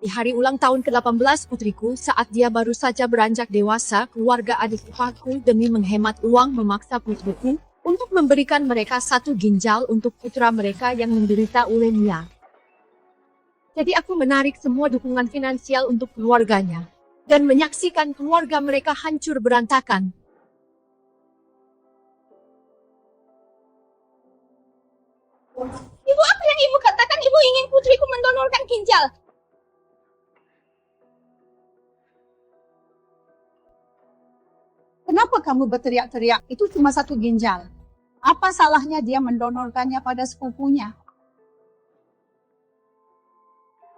Di hari ulang tahun ke-18 putriku, saat dia baru saja beranjak dewasa, keluarga adik iparku demi menghemat uang memaksa putriku untuk memberikan mereka satu ginjal untuk putra mereka yang menderita ulemia. Jadi aku menarik semua dukungan finansial untuk keluarganya dan menyaksikan keluarga mereka hancur berantakan. Ibu, apa yang ibu katakan? Ibu ingin putriku mendonorkan ginjal. Kenapa kamu berteriak-teriak? Itu cuma satu ginjal. Apa salahnya dia mendonorkannya pada sepupunya?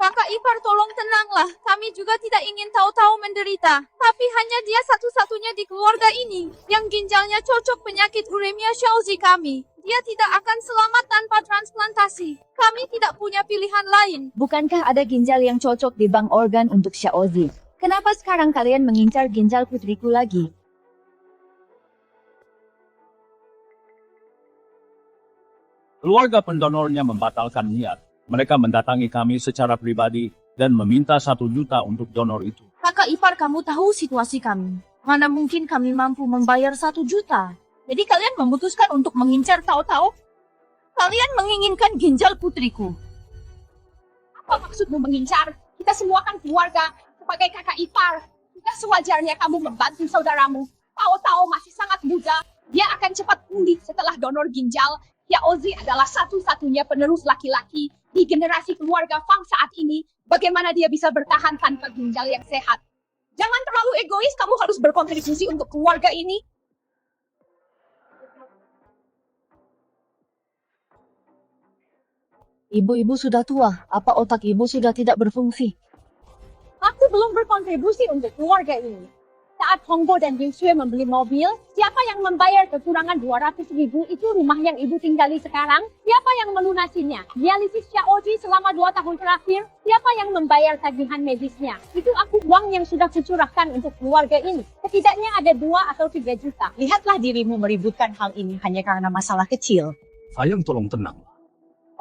Kakak ipar, tolong tenanglah. Kami juga tidak ingin tahu-tahu menderita. Tapi hanya dia satu-satunya di keluarga ini yang ginjalnya cocok penyakit uremia Xiaozi kami. Dia tidak akan selamat tanpa transplantasi. Kami tidak punya pilihan lain. Bukankah ada ginjal yang cocok di bank organ untuk Xiaozi? Kenapa sekarang kalian mengincar ginjal putriku lagi? Keluarga pendonornya membatalkan niat. Mereka mendatangi kami secara pribadi dan meminta 1 juta untuk donor itu. Kakak ipar, kamu tahu situasi kami. Mana mungkin kami mampu membayar 1 juta. Jadi kalian memutuskan untuk mengincar tahu-tahu? Kalian menginginkan ginjal putriku. Apa maksudmu mengincar? Kita semua kan keluarga. Sebagai kakak ipar, kita sewajarnya kamu membantu saudaramu. Tahu-tahu masih sangat muda. Dia akan cepat pulih setelah donor ginjal. Xiaozi adalah satu-satunya penerus laki-laki di generasi keluarga Fang saat ini. Bagaimana dia bisa bertahan tanpa ginjal yang sehat? Jangan terlalu egois, kamu harus berkontribusi untuk keluarga ini. Ibu-ibu sudah tua, apa otak ibu sudah tidak berfungsi? Aku belum berkontribusi untuk keluarga ini. Saat Hongbo dan Yusue membeli mobil, siapa yang membayar kekurangan 200.000 itu rumah yang ibu tinggali sekarang? Siapa yang melunasinya? Dialisis Xiaozi selama 2 tahun terakhir, siapa yang membayar tagihan medisnya? Itu uang yang sudah kucurahkan untuk keluarga ini. Setidaknya ada 2 atau 3 juta. Lihatlah dirimu meributkan hal ini hanya karena masalah kecil. Sayang, tolong tenang.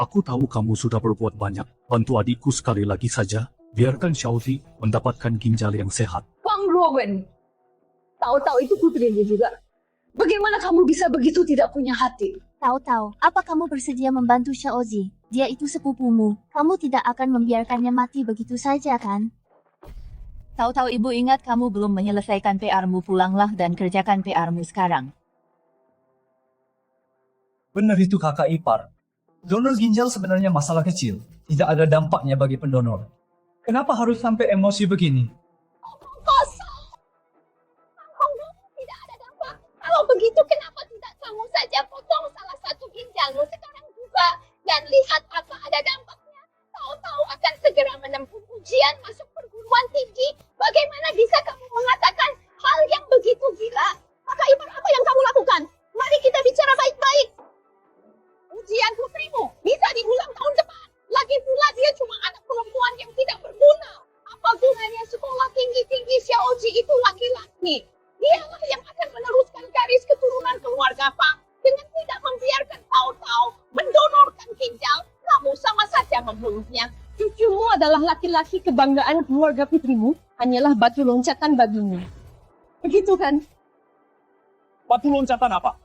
Aku tahu kamu sudah berbuat banyak. Bantu adikku sekali lagi saja. Biarkan Xiaozi mendapatkan ginjal yang sehat. Fang Ruowen, tahu-tahu itu putrimu juga. Bagaimana kamu bisa begitu tidak punya hati? Tahu-tahu, apa kamu bersedia membantu Xiaozi? Dia itu sepupumu. Kamu tidak akan membiarkannya mati begitu saja, kan? Tahu-tahu ibu ingat kamu belum menyelesaikan PR-mu, pulanglah dan kerjakan PR-mu sekarang. Benar itu kakak ipar. Donor ginjal sebenarnya masalah kecil. Tidak ada dampaknya bagi pendonor. Kenapa harus sampai emosi begini? Kosong. Hongbo tidak ada dampak. Kalau begitu kenapa tidak kamu saja potong salah satu ginjalmu sekarang juga dan lihat apa ada dampaknya. Tahu-tahu akan segera menempuh ujian masuk perguruan tinggi. Bagaimana bisa kamu mengatakan hal yang begitu gila? Kakak ipar, apa yang kamu lakukan? Mari kita bicara baik-baik. Ujian putrimu bisa diulang tahun depan. Lagi pula dia cuma anak perempuan yang tidak berguna. Apa gunanya sekolah tinggi-tinggi Xiaozi itu laki-laki? Dialah yang akan meneruskan garis keturunan keluarga Fang. Dengan tidak membiarkan tahu-tahu mendonorkan ginjal, kamu sama saja membunuhnya. Cucumu adalah laki-laki kebanggaan keluarga putrimu, hanyalah batu loncatan baginya. Begitu kan? Batu loncatan apa?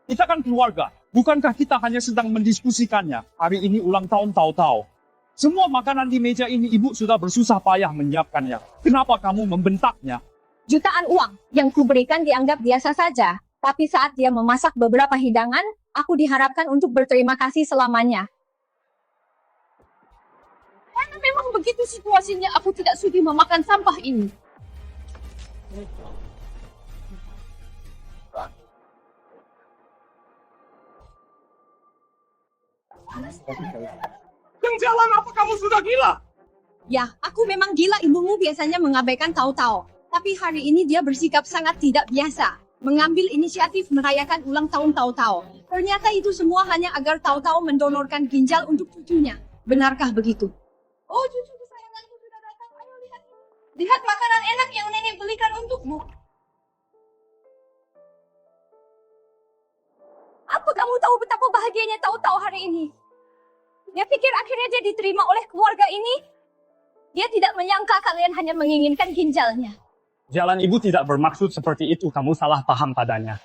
Kita kan keluarga. Bukankah kita hanya sedang mendiskusikannya? Hari ini ulang tahun tahu-tahu. Semua makanan di meja ini ibu sudah bersusah payah menyiapkannya. Kenapa kamu membentaknya? Jutaan uang yang kuberikan dianggap biasa saja. Tapi saat dia memasak beberapa hidangan, aku diharapkan untuk berterima kasih selamanya. Karena memang begitu situasinya, aku tidak sudi memakan sampah ini. Yang jalan apa kamu sudah gila? Ya, aku memang gila. Ibumu biasanya mengabaikan tahu-tahu. Tapi hari ini dia bersikap sangat tidak biasa. Mengambil inisiatif merayakan ulang tahun tahu-tahu. Ternyata itu semua hanya agar tahu-tahu mendonorkan ginjal untuk cucunya. Benarkah begitu? Oh, cucu kesayanganku sudah datang. Ayo lihat. Lihat makanan enak yang nenek belikan untukmu. Apa kamu tahu betapa bahagianya tahu-tahu hari ini? Dia pikir akhirnya dia diterima oleh keluarga ini. Dia tidak menyangka kalian hanya menginginkan ginjalnya. Jalan ibu tidak bermaksud seperti itu. Kamu salah paham padanya.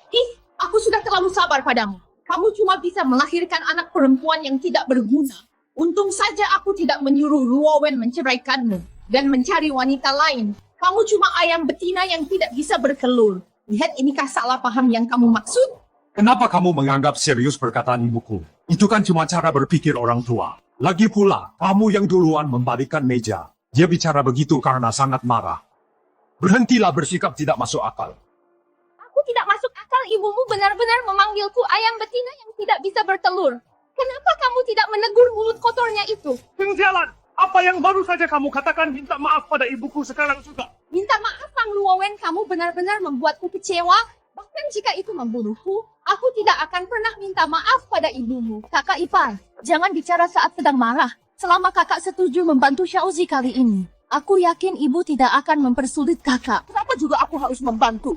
Aku sudah terlalu sabar padamu. Kamu cuma bisa melahirkan anak perempuan yang tidak berguna. Untung saja aku tidak menyuruh Luowen menceraikanmu dan mencari wanita lain. Kamu cuma ayam betina yang tidak bisa bertelur. Lihat, inikah salah paham yang kamu maksud? Kenapa kamu menganggap serius perkataan ibuku? Itu kan cuma cara berpikir orang tua. Lagi pula, kamu yang duluan membalikkan meja. Dia bicara begitu karena sangat marah. Berhentilah bersikap tidak masuk akal. Aku tidak masuk akal ibumu benar-benar memanggilku ayam betina yang tidak bisa bertelur. Kenapa kamu tidak menegur mulut kotornya itu? Jalan, apa yang baru saja kamu katakan minta maaf pada ibuku sekarang juga? Minta maaf, Pang Luowen, kamu benar-benar membuatku kecewa. Bahkan jika itu membunuhku, aku tidak akan pernah minta maaf pada ibumu. Kakak ipar, jangan bicara saat sedang marah. Selama kakak setuju membantu Xiaozi kali ini, aku yakin ibu tidak akan mempersulit kakak. Kenapa juga aku harus membantu?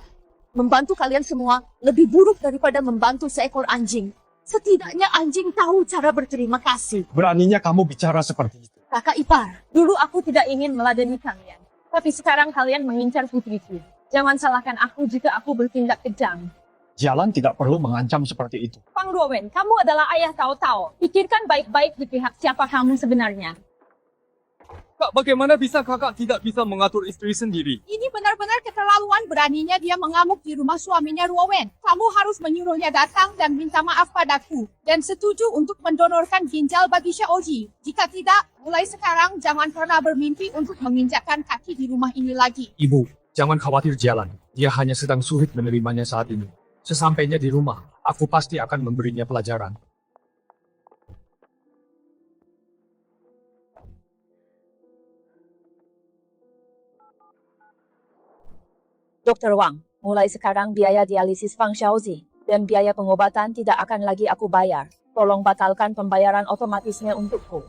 Membantu kalian semua lebih buruk daripada membantu seekor anjing. Setidaknya anjing tahu cara berterima kasih. Beraninya kamu bicara seperti itu. Kakak ipar, dulu aku tidak ingin meladeni kalian. Tapi sekarang kalian mengincar putriku. Jangan salahkan aku jika aku bertindak kejam. Jalan tidak perlu mengancam seperti itu. Pang Luowen, kamu adalah ayah Tao Tao. Pikirkan baik-baik di pihak siapa kamu sebenarnya. Kak, bagaimana bisa kakak tidak bisa mengatur istri sendiri? Ini benar-benar keterlaluan, beraninya dia mengamuk di rumah suaminya Luowen. Kamu harus menyuruhnya datang dan minta maaf padaku. Dan setuju untuk mendonorkan ginjal bagi Xiaoji. Jika tidak, mulai sekarang jangan pernah bermimpi untuk menginjakkan kaki di rumah ini lagi. Ibu, jangan khawatir Jalan. Dia hanya sedang sulit menerimanya saat ini. Sesampainya di rumah, aku pasti akan memberinya pelajaran. Dr. Wang, mulai sekarang biaya dialisis Fang Xiaozi dan biaya pengobatan tidak akan lagi aku bayar. Tolong batalkan pembayaran otomatisnya untukku.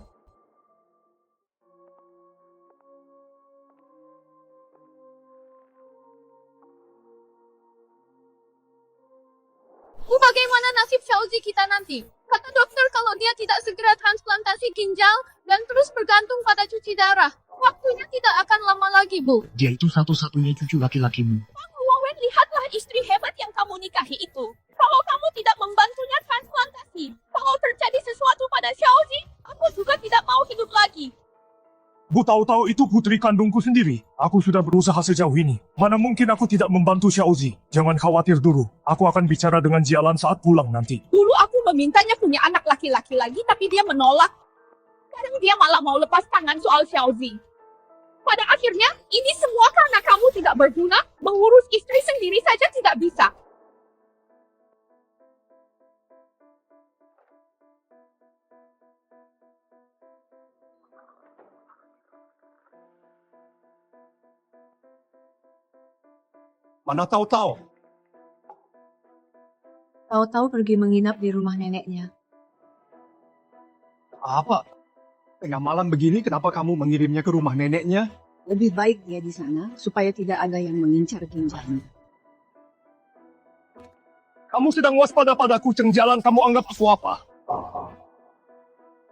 Bagaimana nasib Xiaozi kita nanti? Kata dokter kalau dia tidak segera transplantasi ginjal dan terus bergantung pada cuci darah. Waktunya tidak akan lama lagi, Bu. Dia itu satu-satunya cucu laki-lakimu. Luowen, lihatlah istri hebat yang kamu nikahi itu. Kalau kamu tidak membantunya transplantasi, kalau terjadi sesuatu pada Xiaozi, aku juga tidak mau hidup lagi. Bu tahu-tahu itu putri kandungku sendiri. Aku sudah berusaha sejauh ini. Mana mungkin aku tidak membantu Xiaozi. Jangan khawatir dulu. Aku akan bicara dengan Jalan saat pulang nanti. Dulu aku memintanya punya anak laki-laki lagi, tapi dia menolak. Sekarang dia malah mau lepas tangan soal Xiaozi. Pada akhirnya, ini semua karena kamu tidak berguna, mengurus istri sendiri saja tidak bisa. Mana tahu-tahu? Tahu-tahu pergi menginap di rumah neneknya. Apa? Tengah malam begini kenapa kamu mengirimnya ke rumah neneknya? Lebih baik dia di sana supaya tidak ada yang mengincar ginjalnya. Kamu sedang waspada padaku, Ceng Jalan. Kamu anggap aku apa?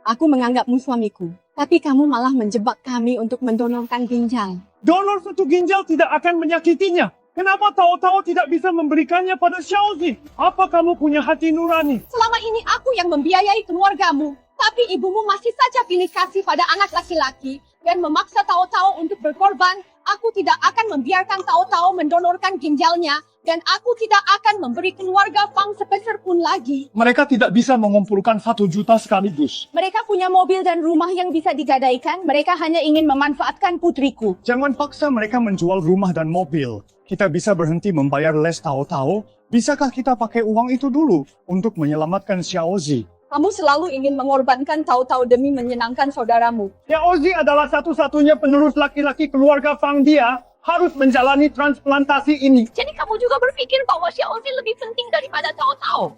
Aku menganggapmu suamiku, tapi kamu malah menjebak kami untuk mendonorkan ginjal. Donor satu ginjal tidak akan menyakitinya. Kenapa tahu-tahu tidak bisa memberikannya pada Xiaozi? Apa kamu punya hati nurani? Selama ini aku yang membiayai keluargamu, tapi ibumu masih saja pilih kasih pada anak laki-laki dan memaksa Tao-Tao untuk berkorban. Aku tidak akan membiarkan Tao-Tao mendonorkan ginjalnya, dan aku tidak akan memberi keluarga Fang sepeser pun lagi. Mereka tidak bisa mengumpulkan 1 juta sekaligus. Mereka punya mobil dan rumah yang bisa digadaikan, mereka hanya ingin memanfaatkan putriku. Jangan paksa mereka menjual rumah dan mobil. Kita bisa berhenti membayar les Tao-Tao. Bisakah kita pakai uang itu dulu untuk menyelamatkan Xiaozi? Kamu selalu ingin mengorbankan Tao-Tao demi menyenangkan saudaramu. Xiaozi adalah satu-satunya penerus laki-laki keluarga Fang. Dia harus menjalani transplantasi ini. Jadi kamu juga berpikir bahwa Xiaozi lebih penting daripada Tao-Tao?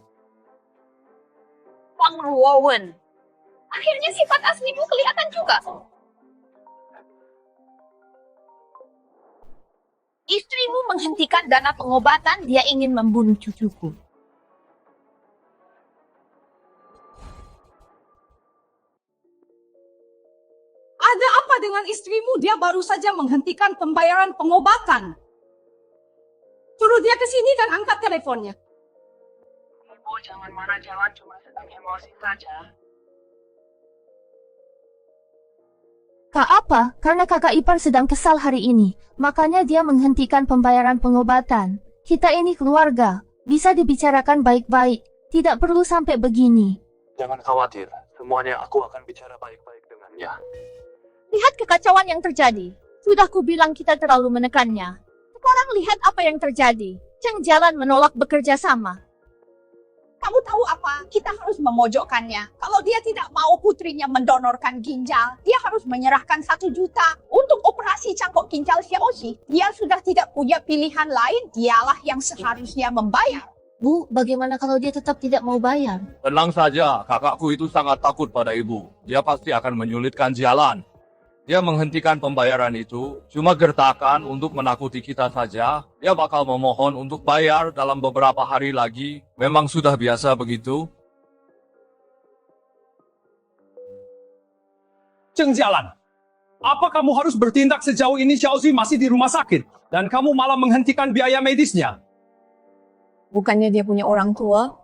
Fang Luowen. Akhirnya sifat aslimu kelihatan juga. Istrimu menghentikan dana pengobatan, dia ingin membunuh cucuku. Ada apa dengan istrimu? dia baru saja menghentikan pembayaran pengobatan. Suruh dia ke sini dan angkat teleponnya. Ibu jangan marah, jangan cuma sedang emosi saja. Kak apa? Karena kakak ipar sedang kesal hari ini, makanya dia menghentikan pembayaran pengobatan. Kita ini keluarga, bisa dibicarakan baik-baik, tidak perlu sampai begini. Jangan khawatir, semuanya aku akan bicara baik-baik dengannya. Lihat kekacauan yang terjadi. Sudah kubilang kita terlalu menekannya. Sekarang lihat apa yang terjadi. Cheng Jalan menolak bekerja sama. Kamu tahu apa? Kita harus memojokkannya. Kalau dia tidak mau putrinya mendonorkan ginjal, dia harus menyerahkan 1 juta untuk operasi cangkok ginjal Xiaoxi. Dia sudah tidak punya pilihan lain, dialah yang seharusnya membayar. Bu, bagaimana kalau dia tetap tidak mau bayar? Tenang saja, kakakku itu sangat takut pada ibu. Dia pasti akan menyulitkan jalan. Dia menghentikan pembayaran itu, cuma gertakan untuk menakuti kita saja. Dia bakal memohon untuk bayar dalam beberapa hari lagi. Memang sudah biasa begitu. Cheng Jialan, apa kamu harus bertindak sejauh ini Xiaozi masih di rumah sakit? Dan kamu malah menghentikan biaya medisnya? Bukannya dia punya orang tua?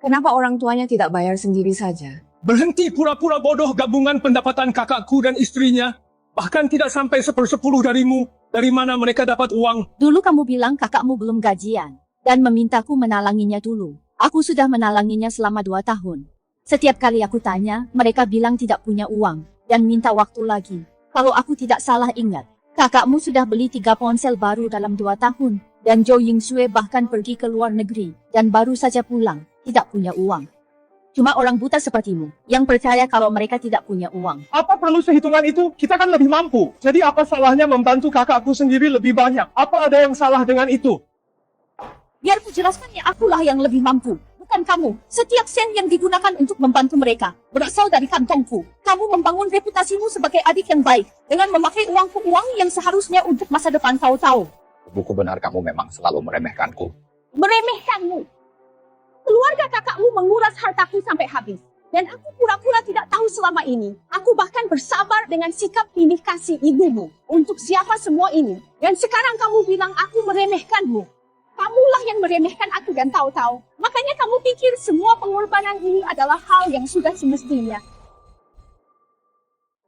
Kenapa orang tuanya tidak bayar sendiri saja? Berhenti pura-pura bodoh gabungan pendapatan kakakku dan istrinya. Bahkan tidak sampai 1/10 darimu. Dari mana mereka dapat uang? Dulu kamu bilang kakakmu belum gajian. Dan memintaku menalanginya dulu. Aku sudah menalanginya selama 2 tahun. Setiap kali aku tanya, mereka bilang tidak punya uang. Dan minta waktu lagi. Kalau aku tidak salah ingat, kakakmu sudah beli 3 ponsel baru dalam 2 tahun. Dan Zhou Yingsue bahkan pergi ke luar negeri. Dan baru saja pulang. Tidak punya uang. Cuma orang buta sepertimu, yang percaya kalau mereka tidak punya uang. Apa perlu sehitungan itu? Kita kan lebih mampu. Jadi apa salahnya membantu kakakku sendiri lebih banyak? Apa ada yang salah dengan itu? Biar ku jelaskan ya, akulah yang lebih mampu. Bukan kamu. Setiap sen yang digunakan untuk membantu mereka berasal dari kantongku. Kamu membangun reputasimu sebagai adik yang baik dengan memakai uangku, uang yang seharusnya untuk masa depan tahu-tahu. Buku benar kamu memang selalu meremehkanku. Meremehkanmu. Keluarga kakakmu menguras hartaku sampai habis. Dan aku pura-pura tidak tahu selama ini. Aku bahkan bersabar dengan sikap pilih kasih ibumu. Untuk siapa semua ini? Dan sekarang kamu bilang aku meremehkanmu. Kamulah yang meremehkan aku dan tahu-tahu. Makanya kamu pikir semua pengorbanan ini adalah hal yang sudah semestinya.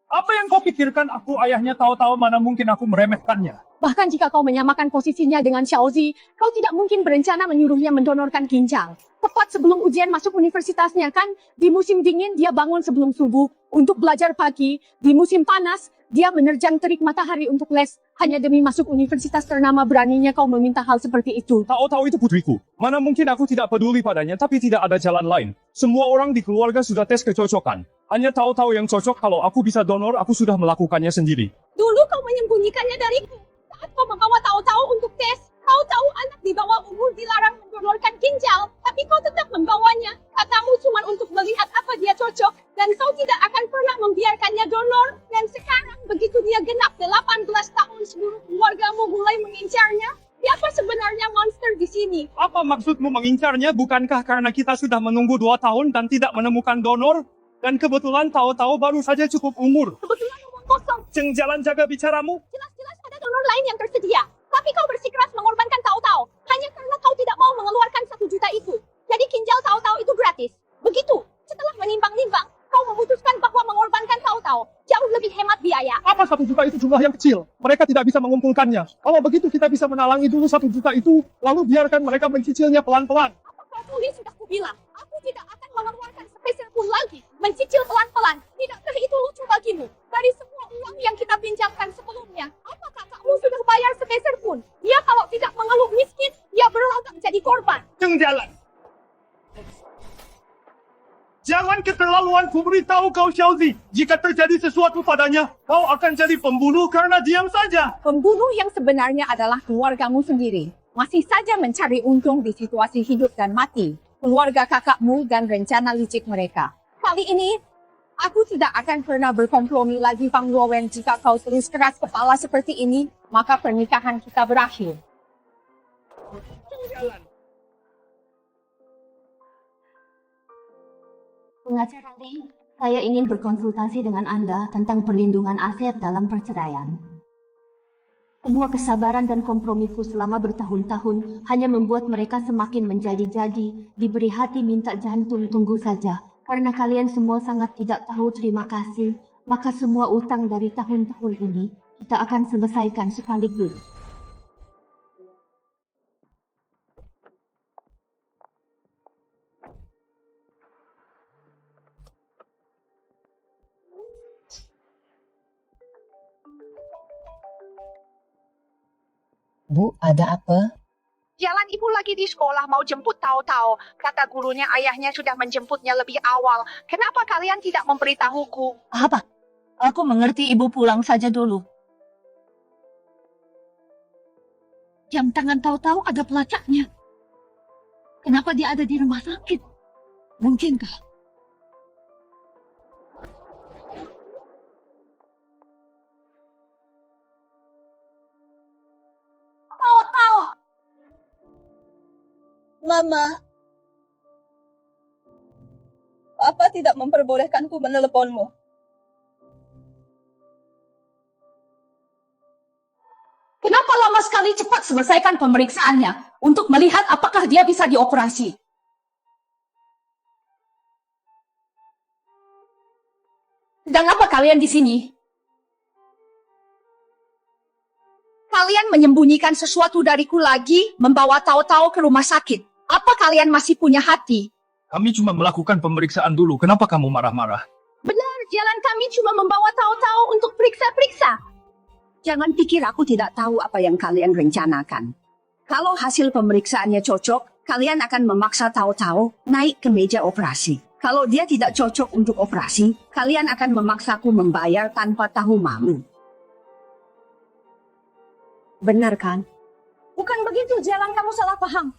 Apa yang kau pikirkan aku ayahnya tahu-tahu mana mungkin aku meremehkannya? Bahkan jika kau menyamakan posisinya dengan Xiaozi, kau tidak mungkin berencana menyuruhnya mendonorkan ginjal. Tepat sebelum ujian masuk universitasnya kan, di musim dingin dia bangun sebelum subuh untuk belajar pagi. Di musim panas, dia menerjang terik matahari untuk les. Hanya demi masuk universitas ternama, beraninya kau meminta hal seperti itu. Tahu-tahu itu putriku. Mana mungkin aku tidak peduli padanya, tapi tidak ada jalan lain. Semua orang di keluarga sudah tes kecocokan. Hanya tahu-tahu yang cocok. Kalau aku bisa donor, aku sudah melakukannya sendiri. Dulu kau menyembunyikannya dariku. Saat kau membawa tahu-tahu untuk tes, kau tahu anak di bawah umur dilarang mendonorkan ginjal, tapi kau tetap membawanya. Katamu cuma untuk melihat apa dia cocok, dan kau tidak akan pernah membiarkannya donor. Dan sekarang begitu dia genap 18 tahun, seluruh keluargamu mulai mengincarnya. Siapa sebenarnya monster di sini? Apa maksudmu mengincarnya? Bukankah karena kita sudah menunggu 2 tahun dan tidak menemukan donor? Dan kebetulan tahu-tahu baru saja cukup umur. Kebetulan omong kosong. Cheng Jalan, jaga bicaramu. Jelas-jelas ada donor lain yang tersedia. Tapi kau bersikeras mengorbankan tahu-tahu. Hanya karena kau tidak mau mengeluarkan 1 juta itu. Jadi ginjal tahu-tahu itu gratis. Begitu. Setelah menimbang-nimbang, kau memutuskan bahwa mengorbankan tahu-tahu jauh lebih hemat biaya. Apa 1 juta itu jumlah yang kecil? Mereka tidak bisa mengumpulkannya. Kalau begitu kita bisa menalangi dulu 1 juta itu, lalu biarkan mereka mencicilnya pelan-pelan. Apa kau tulis sudah kubilang? Aku tidak akan mengeluarkan sepeser pun lagi. Mencicil pelan-pelan. Tidakkah itu lucu bagimu? Dari semua uang yang kita pinjamkan sebelumnya, apa kakakmu sudah bayar sepeser pun? Dia kalau tidak mengeluh miskin, dia berlagak jadi korban. Cheng Jalan. Jangan keterlaluan, ku beritahu kau Xiaozi. Jika terjadi sesuatu padanya, kau akan jadi pembunuh karena diam saja. Pembunuh yang sebenarnya adalah keluargamu sendiri. Masih saja mencari untung di situasi hidup dan mati. Keluarga kakakmu dan rencana licik mereka. Kali ini, aku tidak akan pernah berkompromi lagi Fang Luowen. Jika kau terus keras kepala seperti ini, maka pernikahan kita berakhir. Jalan. Pengacara Lee, Saya ingin berkonsultasi dengan Anda tentang perlindungan aset dalam perceraian. Semua kesabaran dan kompromiku selama bertahun-tahun hanya membuat mereka semakin menjadi-jadi. Diberi hati minta jantung, tunggu saja. Karena kalian semua sangat tidak tahu terima kasih, maka semua utang dari tahun-tahun ini kita akan selesaikan sekaligus. Bu, ada apa? Jalan ibu lagi di sekolah mau jemput tahu-tahu. Kata gurunya ayahnya sudah menjemputnya lebih awal. Kenapa kalian tidak memberitahuku? Apa? Aku mengerti ibu pulang saja dulu. Jam tangan tahu-tahu ada pelacaknya. Kenapa dia ada di rumah sakit? Mungkinkah? Tahu-tahu. Mama. Papa tidak memperbolehkanku meneleponmu. Kenapa lama sekali cepat selesaikan pemeriksaannya untuk melihat apakah dia bisa dioperasi? Sedang apa kalian di sini? Kalian menyembunyikan sesuatu dariku lagi, membawa tahu-tahu ke rumah sakit. Apa kalian masih punya hati? Kami cuma melakukan pemeriksaan dulu. Kenapa kamu marah-marah? Benar, jalan kami cuma membawa tahu-tahu untuk periksa-periksa. Jangan pikir aku tidak tahu apa yang kalian rencanakan. Kalau hasil pemeriksaannya cocok, kalian akan memaksa tahu-tahu naik ke meja operasi. Kalau dia tidak cocok untuk operasi, kalian akan memaksaku membayar tanpa tahu malu. Benar kan? Bukan begitu, jalan kamu salah paham.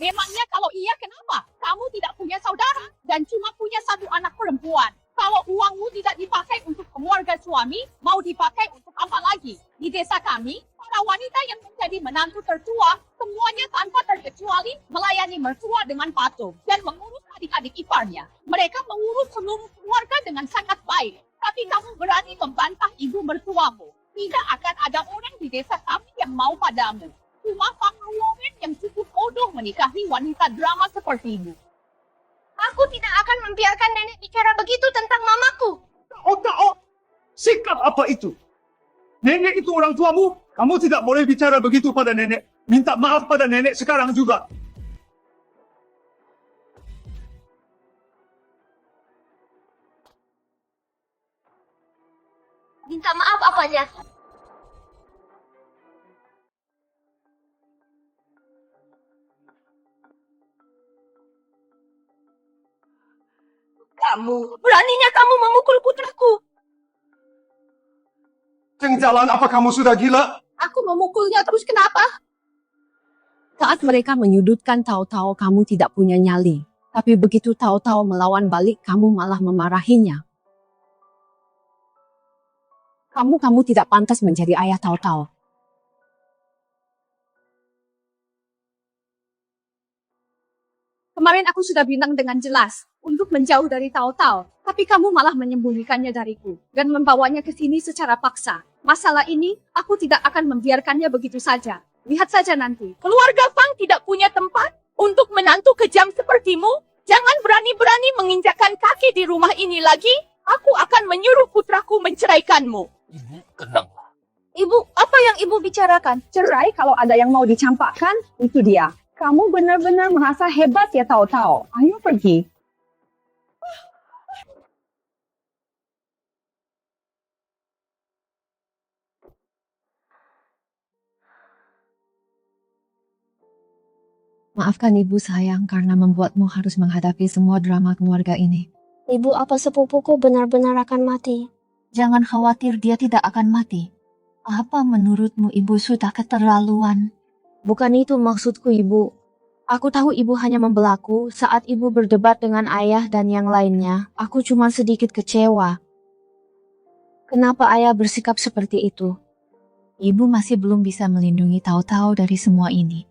Memangnya kalau iya kenapa? Kamu tidak punya saudara dan cuma punya satu anak perempuan. Kalau uangmu tidak dipakai untuk keluarga suami, mau dipakai untuk apa lagi? Di desa kami, para wanita yang menjadi menantu tertua, semuanya tanpa terkecuali melayani mertua dengan patuh dan mengurus adik-adik iparnya. Mereka mengurus seluruh keluarga dengan sangat baik. Tapi kamu berani membantah ibu mertuamu. Tidak akan ada orang di desa kami yang mau padamu. Cuma Pak Women yang cukup bodoh menikahi wanita drama sepertimu. Aku tidak akan membiarkan nenek bicara begitu tentang mamaku. Oh, sikap apa itu? Nenek itu orang tuamu? Kamu tidak boleh bicara begitu pada nenek. Minta maaf pada nenek sekarang juga. Minta maaf apanya? Beraninya kamu memukul putraku. Ceng Jalan, apa kamu sudah gila? Aku memukulnya terus kenapa? Saat mereka menyudutkan tahu-tahu kamu tidak punya nyali. Tapi begitu tahu-tahu melawan balik, kamu malah memarahinya. Kamu tidak pantas menjadi ayah tahu-tahu. Kemarin aku sudah bilang dengan jelas untuk menjauh dari tahu-tahu, tapi kamu malah menyembunyikannya dariku dan membawanya ke sini secara paksa. Masalah ini aku tidak akan membiarkannya begitu saja. Lihat saja nanti. Keluarga Fang tidak punya tempat untuk menantu kejam sepertimu. Jangan berani-berani menginjakkan kaki di rumah ini lagi. Aku akan menyuruh putraku menceraikanmu. Ibu, tenanglah. Ibu, apa yang ibu bicarakan? Cerai kalau ada yang mau dicampakkan, itu dia. Kamu benar-benar merasa hebat ya tahu-tahu. Ayo pergi. Maafkan ibu sayang karena membuatmu harus menghadapi semua drama keluarga ini. Ibu apa sepupuku benar-benar akan mati? Jangan khawatir, dia tidak akan mati. Apa menurutmu ibu sudah keterlaluan? Bukan itu maksudku, Ibu. Aku tahu ibu hanya membelaku saat ibu berdebat dengan ayah dan yang lainnya. Aku cuma sedikit kecewa. Kenapa ayah bersikap seperti itu? Ibu masih belum bisa melindungi tahu-tahu dari semua ini.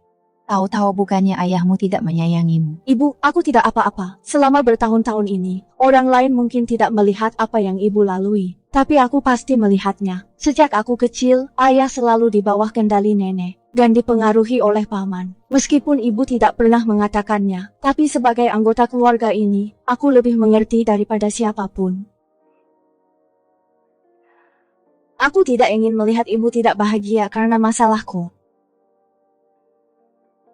Tahu-tahu bukannya ayahmu tidak menyayangimu. Ibu, aku tidak apa-apa. Selama bertahun-tahun ini, orang lain mungkin tidak melihat apa yang ibu lalui. Tapi aku pasti melihatnya. Sejak aku kecil, ayah selalu di bawah kendali nenek dan dipengaruhi oleh paman. Meskipun ibu tidak pernah mengatakannya, tapi sebagai anggota keluarga ini, aku lebih mengerti daripada siapapun. Aku tidak ingin melihat ibu tidak bahagia karena masalahku.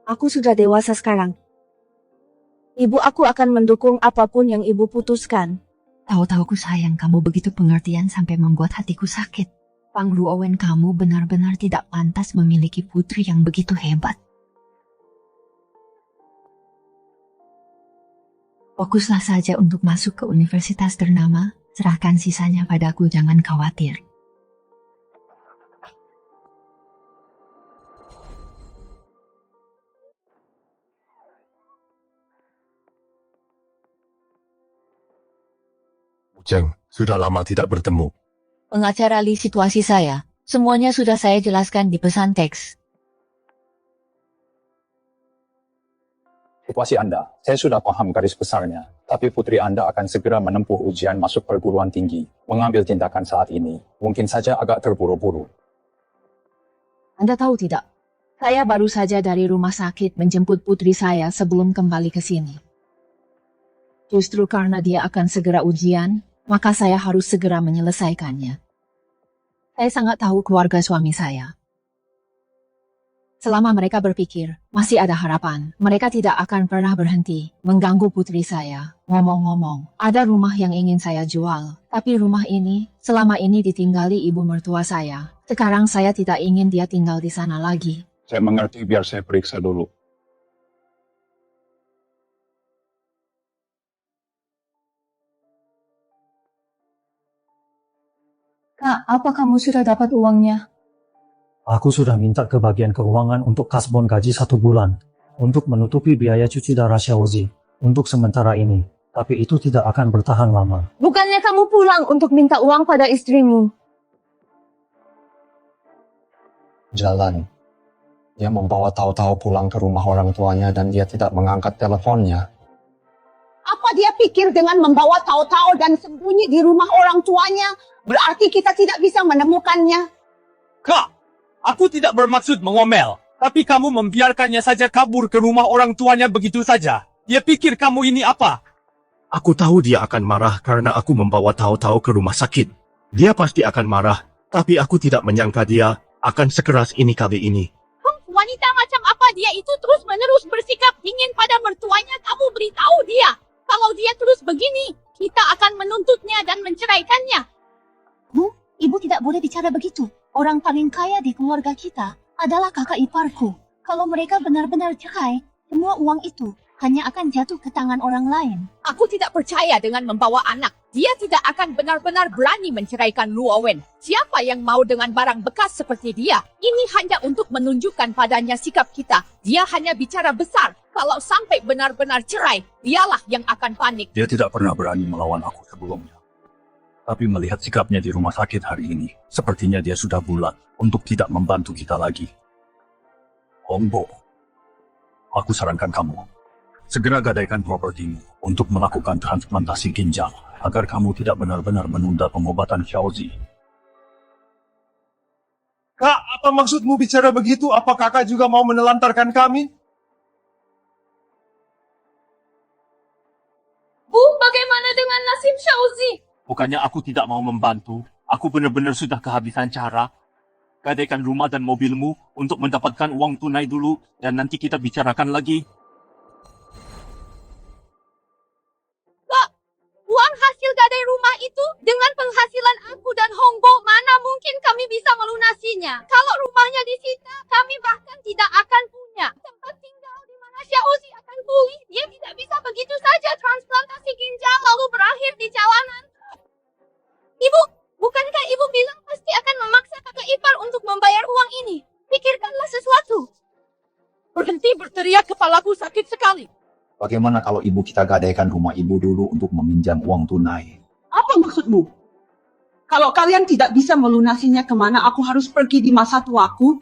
Aku sudah dewasa sekarang. Ibu, aku akan mendukung apapun yang ibu putuskan. Tahu-tahu ku sayang kamu begitu pengertian sampai membuat hatiku sakit. Pang Luowen, kamu benar-benar tidak pantas memiliki putri yang begitu hebat. Fokuslah saja untuk masuk ke universitas ternama, serahkan sisanya padaku, jangan khawatir. Cheng, sudah lama tidak bertemu. Pengacara Li, situasi saya. Semuanya sudah saya jelaskan di pesan teks. Situasi Anda, saya sudah paham garis besarnya. Tapi putri Anda akan segera menempuh ujian masuk perguruan tinggi. Mengambil tindakan saat ini, mungkin saja agak terburu-buru. Anda tahu tidak? Saya baru saja dari rumah sakit menjemput putri saya sebelum kembali ke sini. Justru karena dia akan segera ujian, maka saya harus segera menyelesaikannya. Saya sangat tahu keluarga suami saya. Selama mereka berpikir, masih ada harapan, mereka tidak akan pernah berhenti mengganggu putri saya. Ngomong-ngomong, ada rumah yang ingin saya jual, tapi rumah ini selama ini ditinggali ibu mertua saya. Sekarang saya tidak ingin dia tinggal di sana lagi. Saya mengerti, biar saya periksa dulu. Kak, apa kamu sudah dapat uangnya? Aku sudah minta ke bagian keuangan untuk kasbon gaji 1 bulan untuk menutupi biaya cuci darah Xiaozi untuk sementara ini. Tapi itu tidak akan bertahan lama. Bukannya kamu pulang untuk minta uang pada istrimu? Jalan. Dia membawa tahu-tahu pulang ke rumah orang tuanya dan dia tidak mengangkat teleponnya. Apa dia pikir dengan membawa tahu-tahu dan sembunyi di rumah orang tuanya, berarti kita tidak bisa menemukannya? Kak, aku tidak bermaksud mengomel. Tapi kamu membiarkannya saja kabur ke rumah orang tuanya begitu saja. Dia pikir kamu ini apa? Aku tahu dia akan marah karena aku membawa tahu-tahu ke rumah sakit. Dia pasti akan marah, tapi aku tidak menyangka dia akan sekeras ini kali ini. Wanita macam apa dia itu terus-menerus bersikap dingin pada mertuanya? Kamu beritahu dia. Kalau dia terus begini, kita akan menuntutnya dan menceraikannya. Bu, ibu tidak boleh bicara begitu. Orang paling kaya di keluarga kita adalah kakak iparku. Kalau mereka benar-benar cerai, semua uang itu hanya akan jatuh ke tangan orang lain. Aku tidak percaya dengan membawa anak. Dia tidak akan benar-benar berani menceraikan Luowen. Siapa yang mau dengan barang bekas seperti dia? Ini hanya untuk menunjukkan padanya sikap kita. Dia hanya bicara besar. Kalau sampai benar-benar cerai, dialah yang akan panik. Dia tidak pernah berani melawan aku sebelumnya. Tapi melihat sikapnya di rumah sakit hari ini, sepertinya dia sudah bulat untuk tidak membantu kita lagi. Hongbo, aku sarankan kamu, segera gadaikan propertimu untuk melakukan transplantasi ginjal, agar kamu tidak benar-benar menunda pengobatan Xiaozi. Kak, apa maksudmu bicara begitu? Apa kakak juga mau menelantarkan kami? Bu, bagaimana dengan nasib Xiaozi? Bukannya aku tidak mau membantu. Aku benar-benar sudah kehabisan cara. Gadaikan rumah dan mobilmu untuk mendapatkan uang tunai dulu dan nanti kita bicarakan lagi. Uang hasil gadai rumah itu dengan penghasilan aku dan Hongbo, mana mungkin kami bisa melunasinya. Kalau rumahnya disita, kami bahkan tidak akan punya tempat tinggal di mana Xiaozi akan pulih. Dia tidak bisa begitu saja transplantasi ginjal lalu berakhir di jalanan. Ibu, bukankah ibu bilang pasti akan memaksa kakak ipar untuk membayar uang ini? Pikirkanlah sesuatu. Berhenti berteriak, kepalaku sakit sekali. Bagaimana kalau ibu kita gadaikan rumah ibu dulu untuk meminjam uang tunai? Apa maksudmu? Kalau kalian tidak bisa melunasinya, kemana aku harus pergi di masa tuaku?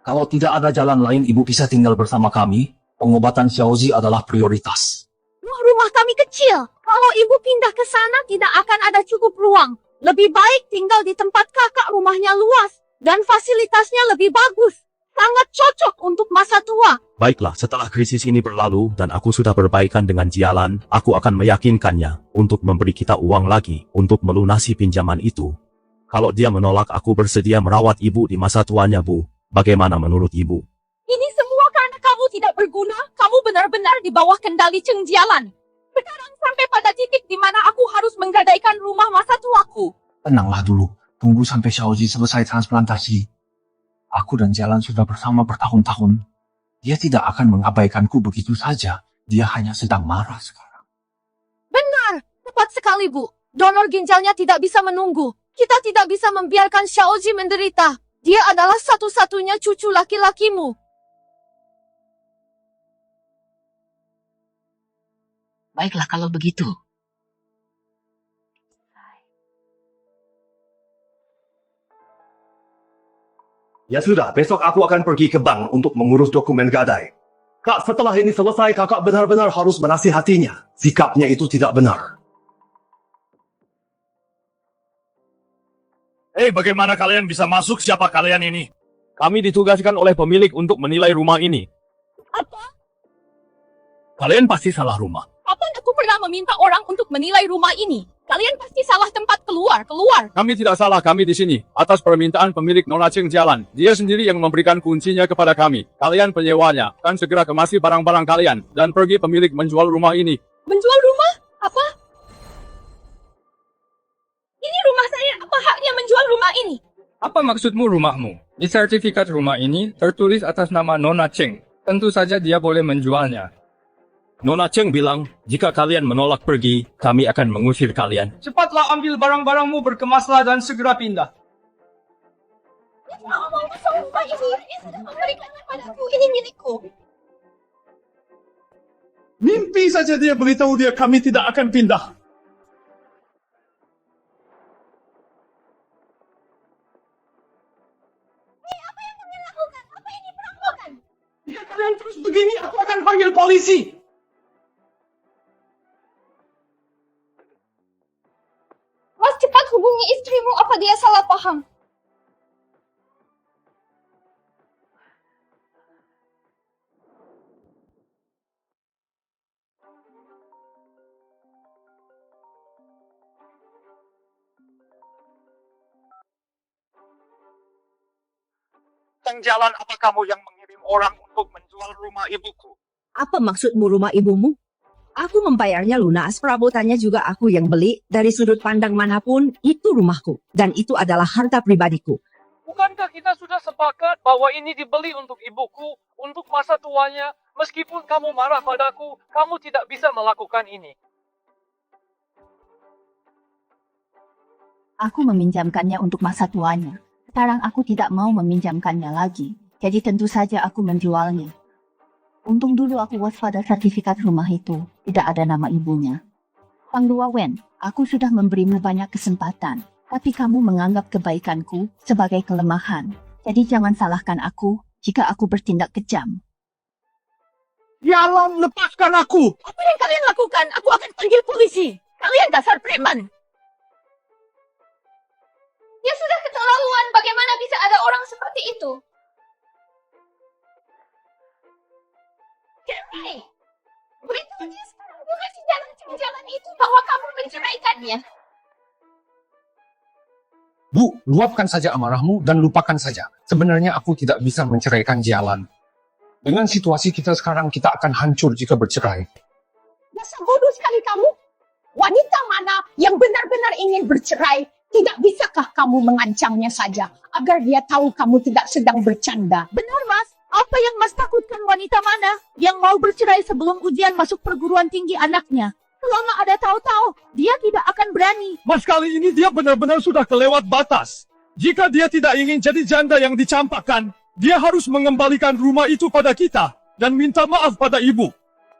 Kalau tidak ada jalan lain ibu bisa tinggal bersama kami, pengobatan Xiaozi adalah prioritas. Rumah kami kecil. Kalau ibu pindah ke sana tidak akan ada cukup ruang. Lebih baik tinggal di tempat kakak, rumahnya luas dan fasilitasnya lebih bagus. Sangat cocok untuk masa tua. Baiklah, setelah krisis ini berlalu dan aku sudah berbaikan dengan Jialan, aku akan meyakinkannya untuk memberi kita uang lagi untuk melunasi pinjaman itu. Kalau dia menolak, aku bersedia merawat ibu di masa tuanya, Bu. Bagaimana menurut ibu? Ini semua karena kamu tidak berguna. Kamu benar-benar di bawah kendali Cheng Jialan. Sekarang sampai pada titik di mana aku harus menggadaikan rumah masa tuaku. Tenanglah dulu, tunggu sampai Xiaozi selesai transplantasi. Aku dan Jalan sudah bersama bertahun-tahun. Dia tidak akan mengabaikanku begitu saja. Dia hanya sedang marah sekarang. Benar, tepat sekali Bu. Donor ginjalnya tidak bisa menunggu. Kita tidak bisa membiarkan Xiaozi menderita. Dia adalah satu-satunya cucu laki-lakimu. Baiklah kalau begitu. Ya sudah, besok aku akan pergi ke bank untuk mengurus dokumen gadai. Kak, setelah ini selesai, kakak benar-benar harus menasihatinya. Sikapnya itu tidak benar. Bagaimana kalian bisa masuk? Siapa kalian ini? Kami ditugaskan oleh pemilik untuk menilai rumah ini. Apa? Kalian pasti salah rumah. Kapan aku pernah meminta orang untuk menilai rumah ini? Kalian pasti salah tempat. Keluar. Kami tidak salah, kami di sini. Atas permintaan pemilik Nona Cheng Jialan. Dia sendiri yang memberikan kuncinya kepada kami. Kalian penyewanya. Kan segera kemasi barang-barang kalian. Dan pergi pemilik menjual rumah ini. Menjual rumah? Apa? Ini rumah saya. Apa haknya menjual rumah ini? Apa maksudmu rumahmu? Di sertifikat rumah ini tertulis atas nama Nona Cheng. Tentu saja dia boleh menjualnya. Nona Cheng bilang, jika kalian menolak pergi, kami akan mengusir kalian. Cepatlah ambil barang-barangmu, berkemaslah dan segera pindah. Dia mau masuk rumah ini. Dia sudah memberikannya padaku. Ini milikku. Mimpi saja dia beritahu dia kami tidak akan pindah. Apa yang kalian lakukan? Apa ini perampokan? Jika kalian terus begini, aku akan panggil polisi. Mas, cepat hubungi istrimu. Apa dia salah paham? Cheng Jialan, apa kamu yang mengirim orang untuk menjual rumah ibuku? Apa maksudmu rumah ibumu? Aku membayarnya lunas, perabotannya juga aku yang beli. Dari sudut pandang manapun, itu rumahku. Dan itu adalah harta pribadiku. Bukankah kita sudah sepakat bahwa ini dibeli untuk ibuku, untuk masa tuanya? Meskipun kamu marah padaku, kamu tidak bisa melakukan ini. Aku meminjamkannya untuk masa tuanya. Sekarang aku tidak mau meminjamkannya lagi. Jadi tentu saja aku menjualnya. Untung dulu aku waspada sertifikat rumah itu. Tidak ada nama ibunya. Huang Luowen, aku sudah memberimu banyak kesempatan. Tapi kamu menganggap kebaikanku sebagai kelemahan. Jadi jangan salahkan aku jika aku bertindak kejam. Jalan, lepaskan aku. Apa yang kalian lakukan? Aku akan panggil polisi. Kalian dasar preman. Dia sudah keterlaluan. Bagaimana bisa ada orang seperti itu? Cerai. Beritahu dia sekarang juga si jalan itu bahwa kamu menceraikannya. Bu, luapkan saja amarahmu dan lupakan saja. Sebenarnya aku tidak bisa menceraikan Jalan. Dengan situasi kita sekarang, kita akan hancur jika bercerai. Dasar bodoh sekali kamu. Wanita mana yang benar-benar ingin bercerai? Tidak bisakah kamu mengancamnya saja agar dia tahu kamu tidak sedang bercanda? Benar, Mas. Apa yang Mas takutkan wanita mana yang mau bercerai sebelum ujian masuk perguruan tinggi anaknya? Selama ada tahu-tahu, dia tidak akan berani. Mas, kali ini dia benar-benar sudah kelewat batas. Jika dia tidak ingin jadi janda yang dicampakkan, dia harus mengembalikan rumah itu pada kita dan minta maaf pada ibu.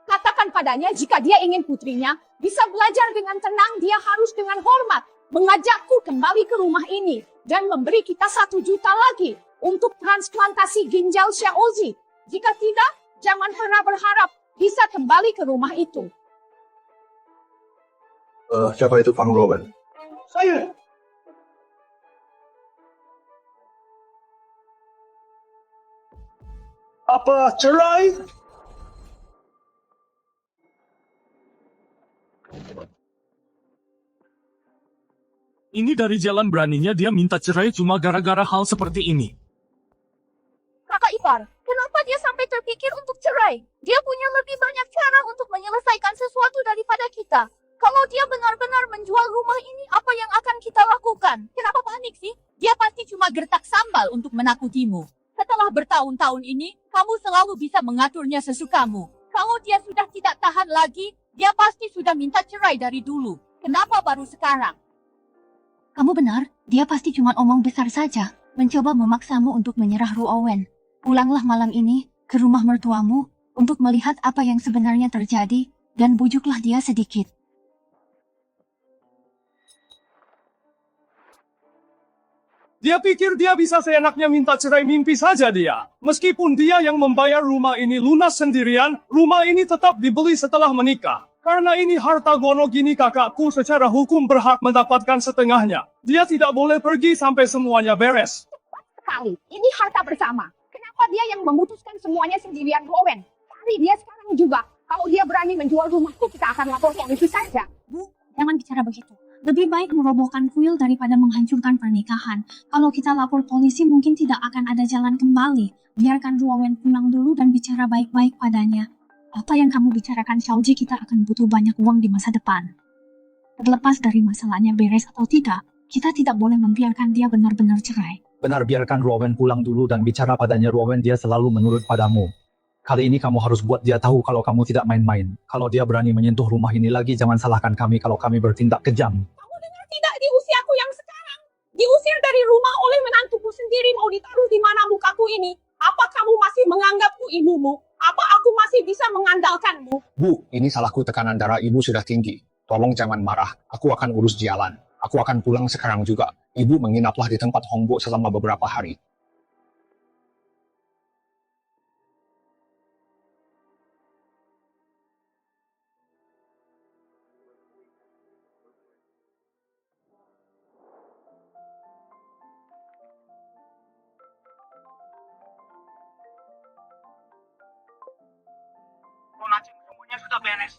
Katakan padanya jika dia ingin putrinya bisa belajar dengan tenang, dia harus dengan hormat mengajakku kembali ke rumah ini dan memberi kita 1 juta lagi untuk transplantasi ginjal Xiaozi. Jika tidak, jangan pernah berharap bisa kembali ke rumah itu. Siapa itu Fang Rowan? Saya. Apa cerai? Ini dari jalan beraninya dia minta cerai cuma gara-gara hal seperti ini. Kakak ipar, kenapa dia sampai terpikir untuk cerai? Dia punya lebih banyak cara untuk menyelesaikan sesuatu daripada kita. Kalau dia benar-benar menjual rumah ini, apa yang akan kita lakukan? Kenapa panik sih? Dia pasti cuma gertak sambal untuk menakutimu. Setelah bertahun-tahun ini, kamu selalu bisa mengaturnya sesukamu. Kalau dia sudah tidak tahan lagi, dia pasti sudah minta cerai dari dulu. Kenapa baru sekarang? Kamu benar, dia pasti cuma omong besar saja. Mencoba memaksamu untuk menyerah Ruowen. Pulanglah malam ini ke rumah mertuamu untuk melihat apa yang sebenarnya terjadi dan bujuklah dia sedikit. Dia pikir dia bisa seenaknya minta cerai, mimpi saja dia. Meskipun dia yang membayar rumah ini lunas sendirian, rumah ini tetap dibeli setelah menikah. Karena ini harta gono gini kakakku secara hukum berhak mendapatkan setengahnya. Dia tidak boleh pergi sampai semuanya beres. Sekali, ini harta bersama. Kenapa dia yang memutuskan semuanya sendirian, Rowan? Cari dia sekarang juga. Kalau dia berani menjual rumahku, kita akan lapor polisi saja. Bu, jangan bicara begitu. Lebih baik merobohkan kuil daripada menghancurkan pernikahan. Kalau kita lapor polisi mungkin tidak akan ada jalan kembali. Biarkan Ruowen pulang dulu dan bicara baik-baik padanya. Apa yang kamu bicarakan Xiaoji, kita akan butuh banyak uang di masa depan. Terlepas dari masalahnya beres atau tidak, kita tidak boleh membiarkan dia benar-benar cerai. Benar, biarkan Ruowen pulang dulu dan bicara padanya. Ruowen, dia selalu menurut padamu. Kali ini kamu harus buat dia tahu kalau kamu tidak main-main. Kalau dia berani menyentuh rumah ini lagi, jangan salahkan kami kalau kami bertindak kejam. Kamu dengar tidak di usiaku yang sekarang? Diusir dari rumah oleh menantuku sendiri, mau ditaruh di mana mukaku ini? Apa kamu masih menganggapku ibumu? Apa aku masih bisa mengandalkanmu? Bu, ini salahku, tekanan darah ibu sudah tinggi. Tolong jangan marah, aku akan urus jalan. Aku akan pulang sekarang juga. Ibu menginaplah di tempat Hongbo selama beberapa hari. Monacing, semuanya sudah beres.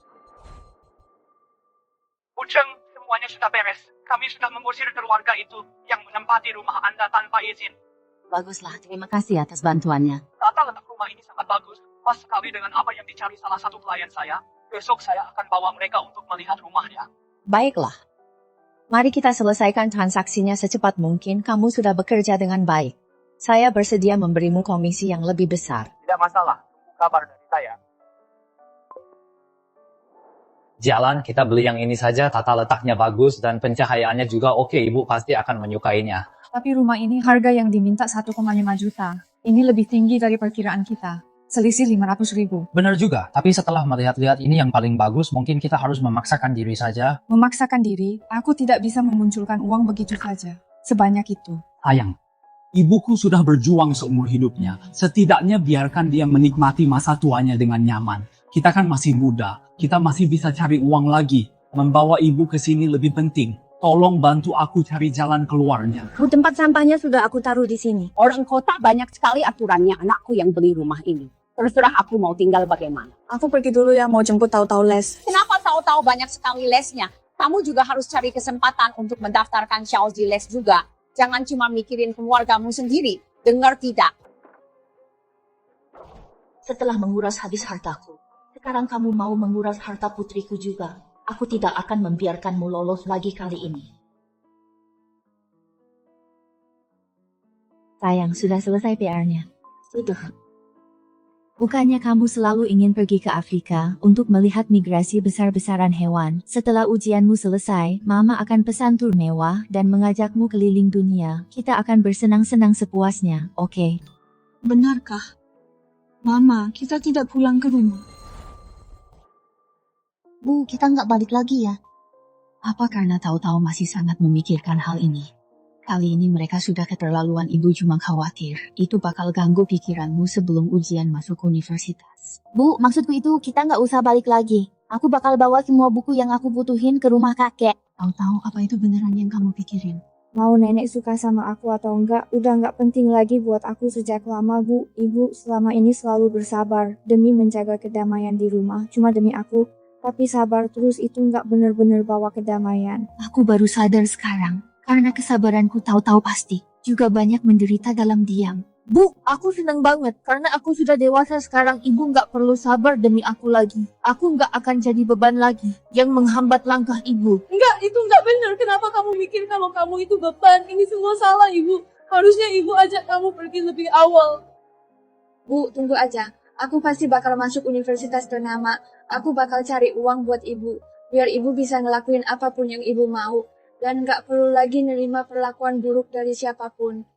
Ujeng, semuanya sudah beres. Kami sudah mengusir keluarga itu yang menempati rumah Anda tanpa izin. Baguslah, terima kasih atas bantuannya. Tata letak rumah ini sangat bagus. Pas sekali dengan apa yang dicari salah satu klien saya. Besok saya akan bawa mereka untuk melihat rumahnya. Baiklah. Mari kita selesaikan transaksinya secepat mungkin. Kamu sudah bekerja dengan baik. Saya bersedia memberimu komisi yang lebih besar. Tidak masalah. Tunggu kabar dari saya. Jalan, kita beli yang ini saja, tata letaknya bagus dan pencahayaannya juga oke, ibu pasti akan menyukainya. Tapi rumah ini harga yang diminta 1,5 juta. Ini lebih tinggi dari perkiraan kita. Selisih 500.000. Benar juga, tapi setelah melihat-lihat ini yang paling bagus, mungkin kita harus memaksakan diri saja. Memaksakan diri, aku tidak bisa memunculkan uang begitu saja. Sebanyak itu. Sayang, ibuku sudah berjuang seumur hidupnya. Setidaknya biarkan dia menikmati masa tuanya dengan nyaman. Kita kan masih muda, kita masih bisa cari uang lagi. Membawa ibu ke sini lebih penting. Tolong bantu aku cari jalan keluarnya. Bu, tempat sampahnya sudah aku taruh di sini. Orang kota banyak sekali aturannya, anakku yang beli rumah ini. Terserah aku mau tinggal bagaimana. Aku pergi dulu ya, mau jemput tahu-tahu les. Kenapa tahu-tahu banyak sekali lesnya? Kamu juga harus cari kesempatan untuk mendaftarkan Xiaoji les juga. Jangan cuma mikirin keluargamu sendiri. Dengar tidak? Setelah menguras habis hartaku, sekarang kamu mau menguras harta putriku juga. Aku tidak akan membiarkanmu lolos lagi kali ini. Sayang, sudah selesai PR-nya. Sudah. Bukannya kamu selalu ingin pergi ke Afrika untuk melihat migrasi besar-besaran hewan? Setelah ujianmu selesai, Mama akan pesan tur mewah dan mengajakmu keliling dunia. Kita akan bersenang-senang sepuasnya, oke? Benarkah? Mama, kita tidak pulang ke rumah. Bu, kita nggak balik lagi ya? Apa karena tahu-tahu masih sangat memikirkan hal ini? Kali ini mereka sudah keterlaluan. Ibu cuma khawatir itu bakal ganggu pikiranmu sebelum ujian masuk universitas. Bu, maksudku itu kita nggak usah balik lagi. Aku bakal bawa semua buku yang aku butuhin ke rumah kakek. Tahu-tahu apa itu beneran yang kamu pikirin? Mau nenek suka sama aku atau enggak, udah nggak penting lagi buat aku sejak lama, Bu. Ibu selama ini selalu bersabar demi menjaga kedamaian di rumah, cuma demi aku. Tapi sabar terus itu nggak bener-bener bawa kedamaian. Aku baru sadar sekarang, karena kesabaranku tahu-tahu pasti juga banyak menderita dalam diam. Bu, aku senang banget karena aku sudah dewasa sekarang. Ibu nggak perlu sabar demi aku lagi. Aku nggak akan jadi beban lagi yang menghambat langkah ibu. Enggak, itu enggak benar. Kenapa kamu mikir kalau kamu itu beban? Ini semua salah, Ibu. Harusnya Ibu ajak kamu pergi lebih awal. Bu, tunggu aja. Aku pasti bakal masuk universitas ternama. Aku bakal cari uang buat ibu. Biar ibu bisa ngelakuin apapun yang ibu mau. Dan nggak perlu lagi nerima perlakuan buruk dari siapapun.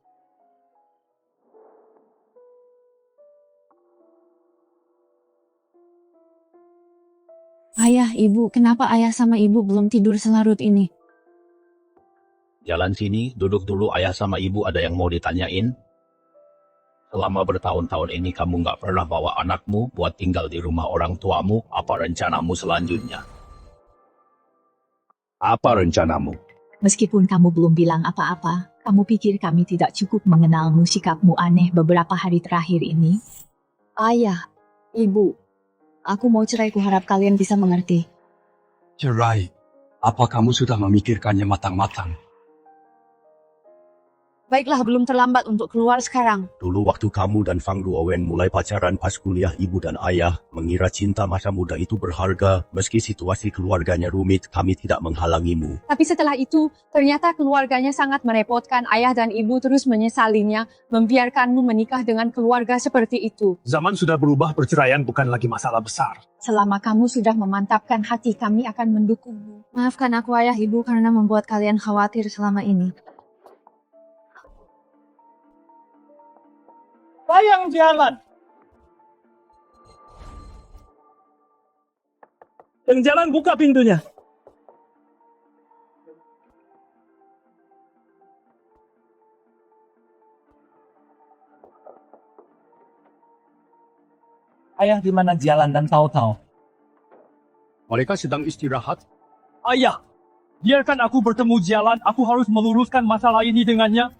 Ayah, Ibu, kenapa ayah sama ibu belum tidur selarut ini? Jalan sini, duduk dulu. Ayah sama ibu ada yang mau ditanyain. Selama bertahun-tahun ini kamu nggak pernah bawa anakmu buat tinggal di rumah orang tuamu. Apa rencanamu selanjutnya? Apa rencanamu? Meskipun kamu belum bilang apa-apa, kamu pikir kami tidak cukup mengenalmu? Sikapmu aneh beberapa hari terakhir ini. Ayah, Ibu, aku mau cerai. Kuharap kalian bisa mengerti. Cerai? Apa kamu sudah memikirkannya matang-matang? Baiklah, belum terlambat untuk keluar sekarang. Dulu waktu kamu dan Fang Duowen mulai pacaran pas kuliah, ibu dan ayah mengira cinta masa muda itu berharga. Meski situasi keluarganya rumit, kami tidak menghalangimu. Tapi setelah itu, ternyata keluarganya sangat merepotkan. Ayah dan ibu terus menyesalinya, membiarkanmu menikah dengan keluarga seperti itu. Zaman sudah berubah, perceraian bukan lagi masalah besar. Selama kamu sudah memantapkan hati, kami akan mendukungmu. Maafkan aku ayah ibu karena membuat kalian khawatir selama ini. Sayang jalan. Yang jalan buka pintunya. Ayah di mana jalan dan tahu-tahu? Mereka sedang istirahat. Ayah, biarkan aku bertemu Jalan. Aku harus meluruskan masalah ini dengannya.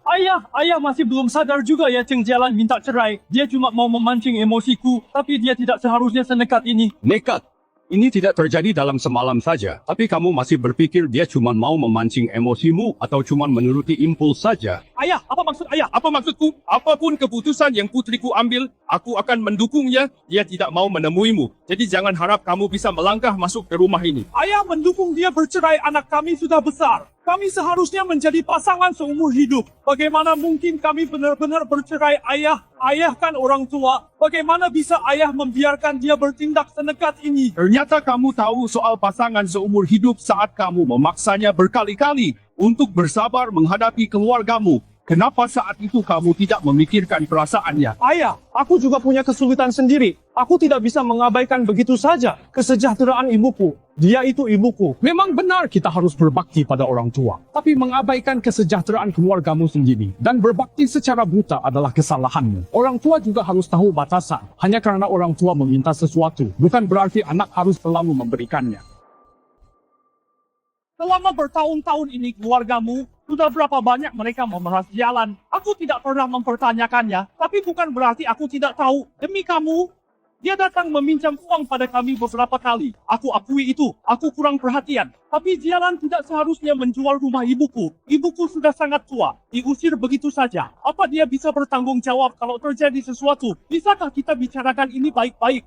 Ayah masih belum sadar juga ya Ceng Jalan minta cerai. Dia cuma mau memancing emosiku, tapi dia tidak seharusnya senekat ini. Nekat. Ini tidak terjadi dalam semalam saja. Tapi kamu masih berpikir dia cuma mau memancing emosimu atau cuma menuruti impuls saja? Ayah, apa maksud ayah? Apa maksudku? Apapun keputusan yang putriku ambil, aku akan mendukungnya. Dia tidak mau menemuimu. Jadi jangan harap kamu bisa melangkah masuk ke rumah ini. Ayah mendukung dia bercerai, anak kami sudah besar. Kami seharusnya menjadi pasangan seumur hidup. Bagaimana mungkin kami benar-benar bercerai, ayah? Ayah kan orang tua. Bagaimana bisa ayah membiarkan dia bertindak senekat ini? Ternyata kamu tahu soal pasangan seumur hidup saat kamu memaksanya berkali-kali untuk bersabar menghadapi keluargamu. Kenapa saat itu kamu tidak memikirkan perasaannya? Ayah, aku juga punya kesulitan sendiri. Aku tidak bisa mengabaikan begitu saja kesejahteraan ibuku. Dia itu ibuku. Memang benar kita harus berbakti pada orang tua. Tapi mengabaikan kesejahteraan keluargamu sendiri dan berbakti secara buta adalah kesalahanmu. Orang tua juga harus tahu batasan. Hanya karena orang tua meminta sesuatu, bukan berarti anak harus selalu memberikannya. Selama bertahun-tahun ini keluargamu, sudah berapa banyak mereka memeras Jalan. Aku tidak pernah mempertanyakannya, tapi bukan berarti aku tidak tahu. Demi kamu, dia datang meminjam uang pada kami beberapa kali. Aku akui itu, aku kurang perhatian. Tapi Jalan tidak seharusnya menjual rumah ibuku. Ibuku sudah sangat tua, diusir begitu saja. Apa dia bisa bertanggung jawab kalau terjadi sesuatu? Bisakah kita bicarakan ini baik-baik?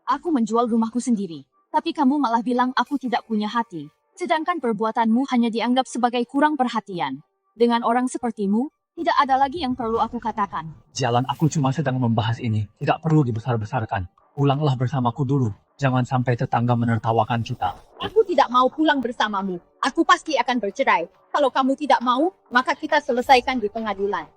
Aku menjual rumahku sendiri. Tapi kamu malah bilang aku tidak punya hati. Sedangkan perbuatanmu hanya dianggap sebagai kurang perhatian. Dengan orang sepertimu, tidak ada lagi yang perlu aku katakan. Jalan, aku cuma sedang membahas ini. Tidak perlu dibesar-besarkan. Pulanglah bersamaku dulu. Jangan sampai tetangga menertawakan kita. Aku tidak mau pulang bersamamu. Aku pasti akan bercerai. Kalau kamu tidak mau, maka kita selesaikan di pengadilan.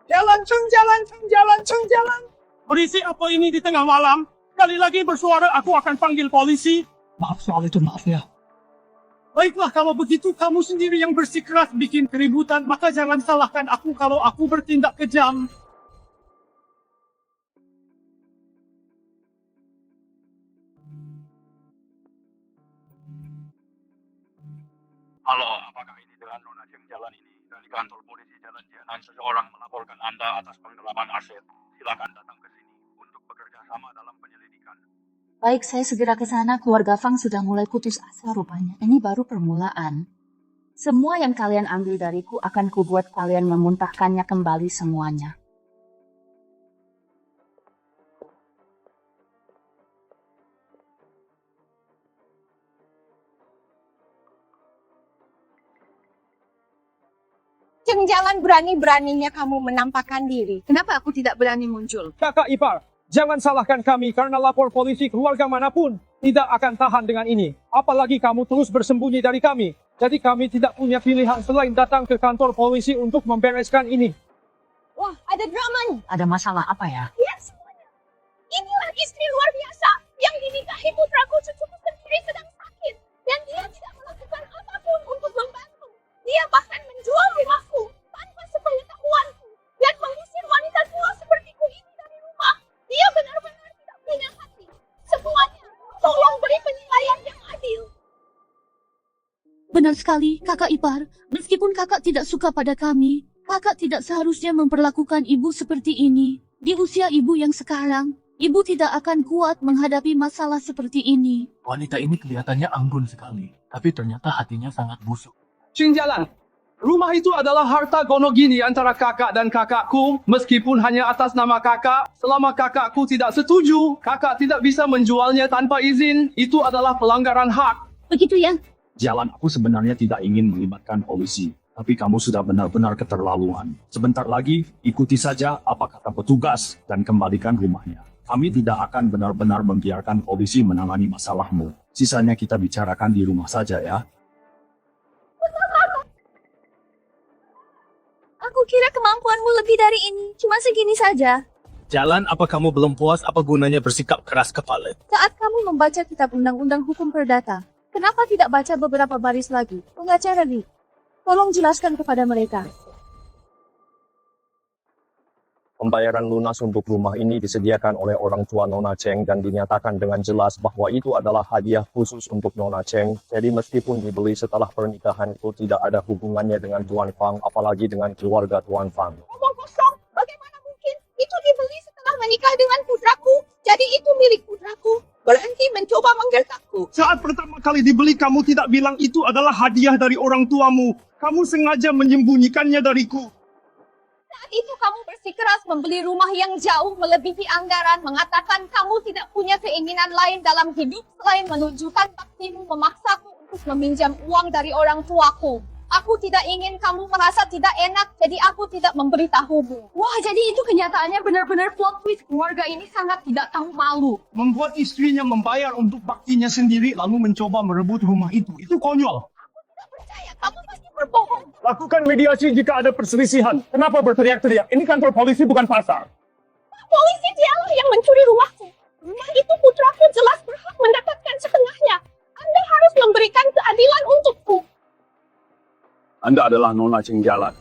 Jalan, Ceng Jalan, Ceng Jalan, Ceng Jalan. Berisi apa ini di tengah malam? Sekali lagi bersuara, aku akan panggil polisi. Maaf soal itu, maaf ya. Baiklah, kalau begitu kamu sendiri yang bersikeras bikin keributan, maka jangan salahkan aku kalau aku bertindak kejam. Halo, apakah ini dengan Nona Cheng Jalan ini? Dari kantor polisi Jalan Jianan, seseorang melaporkan Anda atas penggelapan aset. Silakan datang ke sini untuk bekerja sama dalam penyelidikan. Baik, saya segera ke sana. Keluarga Fang sudah mulai putus asa rupanya. Ini baru permulaan. Semua yang kalian ambil dariku akan kubuat kalian memuntahkannya kembali semuanya. Cheng Jalan, berani-beraninya kamu menampakkan diri. Kenapa aku tidak berani muncul? Kakak ipar, jangan salahkan kami karena lapor polisi keluarga manapun tidak akan tahan dengan ini. Apalagi kamu terus bersembunyi dari kami. Jadi kami tidak punya pilihan selain datang ke kantor polisi untuk membereskan ini. Wah, ada drama nih. Ada masalah apa ya? Lihat semuanya. Inilah istri luar biasa yang dinikahi putraku, cucuku sendiri sedang sakit. Dan dia tidak melakukan apapun untuk membantu. Dia bahkan menjual rumahku tanpa sepengetahuanku dan mengusir wanita tua sepertiku ini dari rumah. Dia benar-benar tidak punya hati. Semuanya, tolong beri penilaian yang adil. Benar sekali, kakak ipar. Meskipun kakak tidak suka pada kami, kakak tidak seharusnya memperlakukan ibu seperti ini. Di usia ibu yang sekarang, ibu tidak akan kuat menghadapi masalah seperti ini. Wanita ini kelihatannya anggun sekali, tapi ternyata hatinya sangat busuk. Cheng Jalan, rumah itu adalah harta gonogini antara kakak dan kakakku. Meskipun hanya atas nama kakak, selama kakakku tidak setuju, kakak tidak bisa menjualnya tanpa izin. Itu adalah pelanggaran hak. Begitu ya? Jalan, aku sebenarnya tidak ingin melibatkan polisi. Tapi kamu sudah benar-benar keterlaluan. Sebentar lagi, ikuti saja apa kata petugas dan kembalikan rumahnya. Kami tidak akan benar-benar membiarkan polisi menangani masalahmu. Sisanya kita bicarakan di rumah saja ya. Aku kira kemampuanmu lebih dari ini. Cuma segini saja. Jalan, apa kamu belum puas? Apa gunanya bersikap keras kepala? Saat kamu membaca kitab undang-undang hukum perdata, kenapa tidak baca beberapa baris lagi? Pengacara Lee, tolong jelaskan kepada mereka. Pembayaran lunas untuk rumah ini disediakan oleh orang tua Nona Cheng dan dinyatakan dengan jelas bahwa itu adalah hadiah khusus untuk Nona Cheng. Jadi meskipun dibeli setelah pernikahan itu tidak ada hubungannya dengan Tuan Fang, apalagi dengan keluarga Tuan Fang. Omong kosong, bagaimana mungkin? Itu dibeli setelah menikah dengan putraku. Jadi itu milik putraku. Berhenti mencoba menggertakku. Saat pertama kali dibeli, kamu tidak bilang itu adalah hadiah dari orang tuamu. Kamu sengaja menyembunyikannya dariku. Saat itu kamu bersikeras membeli rumah yang jauh melebihi anggaran, mengatakan kamu tidak punya keinginan lain dalam hidup selain menunjukkan baktimu memaksaku untuk meminjam uang dari orang tuaku. Aku tidak ingin kamu merasa tidak enak, jadi aku tidak memberitahumu. Wah, jadi itu kenyataannya benar-benar plot twist. Keluarga ini sangat tidak tahu malu. Membuat istrinya membayar untuk baktinya sendiri lalu mencoba merebut rumah itu. Itu konyol. Aku tidak percaya, kamu pasti berbohong. Lakukan mediasi jika ada perselisihan. Kenapa berteriak-teriak? Ini kantor polisi bukan pasar. Polisi dialah yang mencuri rumahku. Rumah itu putraku jelas berhak mendapatkan setengahnya. Anda harus memberikan keadilan untukku. Anda adalah Nona Cheng Jalan.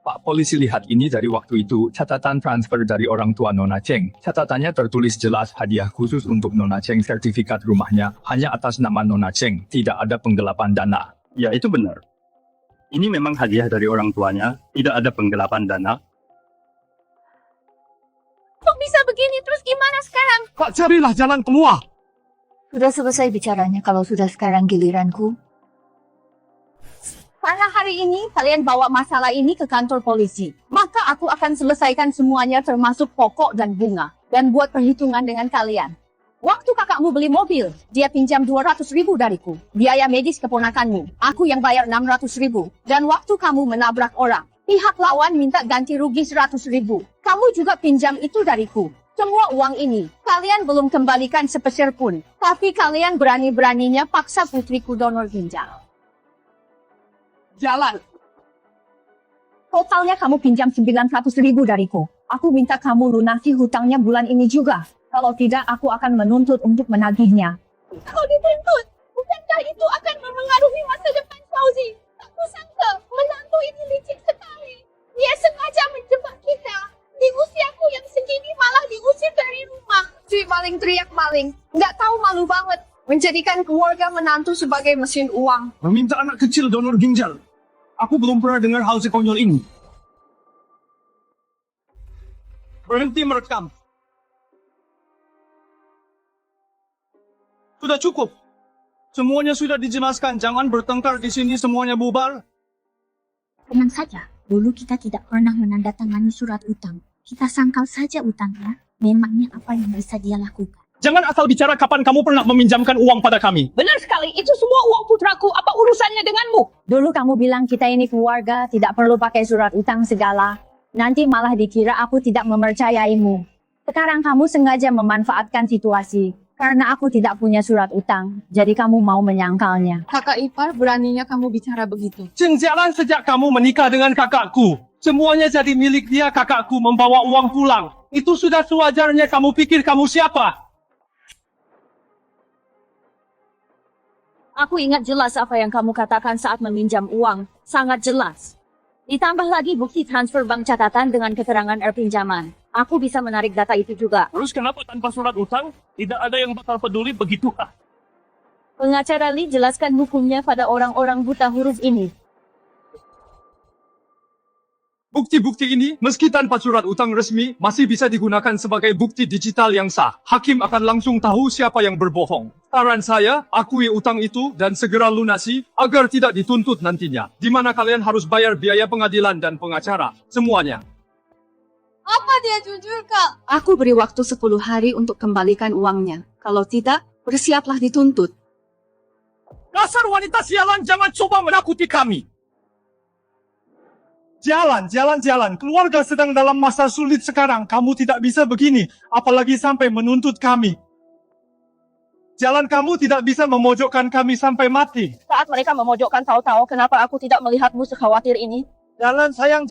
Pak polisi, lihat ini dari waktu itu, catatan transfer dari orang tua Nona Cheng. Catatannya tertulis jelas hadiah khusus untuk Nona Cheng, sertifikat rumahnya hanya atas nama Nona Cheng, tidak ada penggelapan dana. Ya, itu benar. Ini memang hadiah dari orang tuanya, tidak ada penggelapan dana. Kok bisa begini? Terus gimana sekarang? Pak, carilah jalan keluar. Sudah selesai bicaranya, kalau sudah sekarang giliranku. Karena hari ini kalian bawa masalah ini ke kantor polisi, maka aku akan selesaikan semuanya termasuk pokok dan bunga. Dan buat perhitungan dengan kalian. Waktu kakakmu beli mobil, dia pinjam 200.000 dariku. Biaya medis keponakanmu, aku yang bayar 600.000. Dan waktu kamu menabrak orang, pihak lawan minta ganti rugi 100.000. Kamu juga pinjam itu dariku. Semua uang ini, kalian belum kembalikan sepeser pun. Tapi kalian berani-beraninya paksa putriku donor ginjal. Jalan. Totalnya kamu pinjam 900.000 dariku. Aku minta kamu lunasi hutangnya bulan ini juga. Kalau tidak, aku akan menuntut untuk menagihnya. Kalau dituntut, bukankah itu akan memengaruhi masa depan Fauzi? Tak kusangka menantu ini licik sekali. Dia sengaja menjebak kita. Di usiaku yang segini malah diusir dari rumah. Si maling teriak maling. Nggak tahu malu banget. Menjadikan keluarga menantu sebagai mesin uang. Meminta anak kecil donor ginjal. Aku belum pernah dengar hal sekonyol ini. Berhenti merekam. Sudah cukup. Semuanya sudah dijelaskan. Jangan bertengkar di sini, semuanya bubar. Tenang saja, dulu kita tidak pernah menandatangani surat utang. Kita sangkal saja utangnya. Memangnya apa yang bisa dia lakukan? Jangan asal bicara kapan kamu pernah meminjamkan uang pada kami. Benar sekali, itu semua uang putraku. Apa urusannya denganmu? Dulu kamu bilang kita ini keluarga, tidak perlu pakai surat utang segala. Nanti malah dikira aku tidak mempercayaimu. Sekarang kamu sengaja memanfaatkan situasi. Karena aku tidak punya surat utang, jadi kamu mau menyangkalnya. Kakak ipar, beraninya kamu bicara begitu. Cheng Jialan sejak kamu menikah dengan kakakku. Semuanya jadi milik dia, kakakku membawa uang pulang. Itu sudah sewajarnya. Kamu pikir kamu siapa? Aku ingat jelas apa yang kamu katakan saat meminjam uang. Sangat jelas. Ditambah lagi bukti transfer bank catatan dengan keterangan pinjaman. Aku bisa menarik data itu juga. Terus kenapa tanpa surat utang? Tidak ada yang bakal peduli begitukah? Pengacara Lee jelaskan hukumnya pada orang-orang buta huruf ini. Bukti-bukti ini, meski tanpa surat utang resmi, masih bisa digunakan sebagai bukti digital yang sah. Hakim akan langsung tahu siapa yang berbohong. Saran saya, akui utang itu dan segera lunasi agar tidak dituntut nantinya. Di mana kalian harus bayar biaya pengadilan dan pengacara. Semuanya. Apa dia jujur, Kak? Aku beri waktu 10 hari untuk kembalikan uangnya. Kalau tidak, bersiaplah dituntut. Dasar wanita sialan, jangan coba menakuti kami. Jalan. Keluarga sedang dalam masa sulit sekarang. Kamu tidak bisa begini, apalagi sampai menuntut kami. Jalan, kamu tidak bisa memojokkan kami sampai mati. Saat mereka memojokkan tahu-tahu, kenapa aku tidak melihatmu sekhawatir ini? Jalan sayang.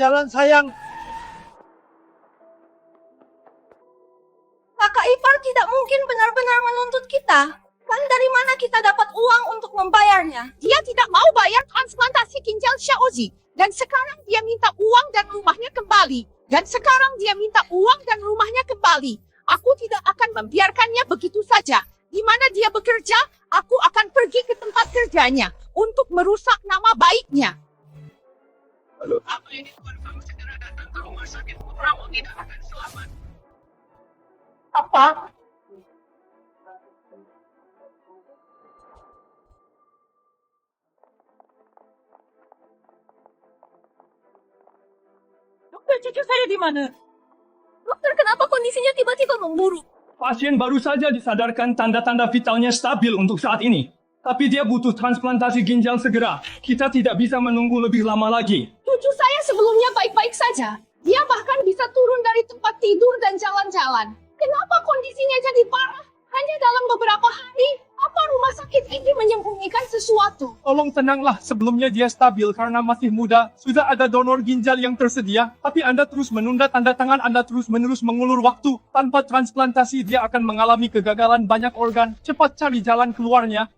Kakak ipar tidak mungkin benar-benar menuntut kita. Kan dari mana kita dapat uang untuk membayarnya? Dia tidak mau bayar transplantasi ginjal Xiaozi. Dan sekarang dia minta uang dan rumahnya kembali. Aku tidak akan membiarkannya begitu saja. Di mana dia bekerja, aku akan pergi ke tempat kerjanya untuk merusak nama baiknya. Lalu apa ini Tuan kamu segera datang ke rumah sakit putramu tidak akan selamat. Apa? Dokter, cucu saya di mana? Dokter, kenapa kondisinya tiba-tiba memburuk? Pasien baru saja disadarkan tanda-tanda vitalnya stabil untuk saat ini. Tapi dia butuh transplantasi ginjal segera. Kita tidak bisa menunggu lebih lama lagi. Cucu saya sebelumnya baik-baik saja. Dia bahkan bisa turun dari tempat tidur dan jalan-jalan. Kenapa kondisinya jadi parah? Hanya dalam beberapa hari, apa rumah sakit ini menyembunyikan sesuatu? Tolong tenanglah, sebelumnya dia stabil karena masih muda. Sudah ada donor ginjal yang tersedia. Tapi Anda terus menunda tanda tangan, Anda terus-menerus mengulur waktu. Tanpa transplantasi, dia akan mengalami kegagalan banyak organ. Cepat cari jalan keluarnya.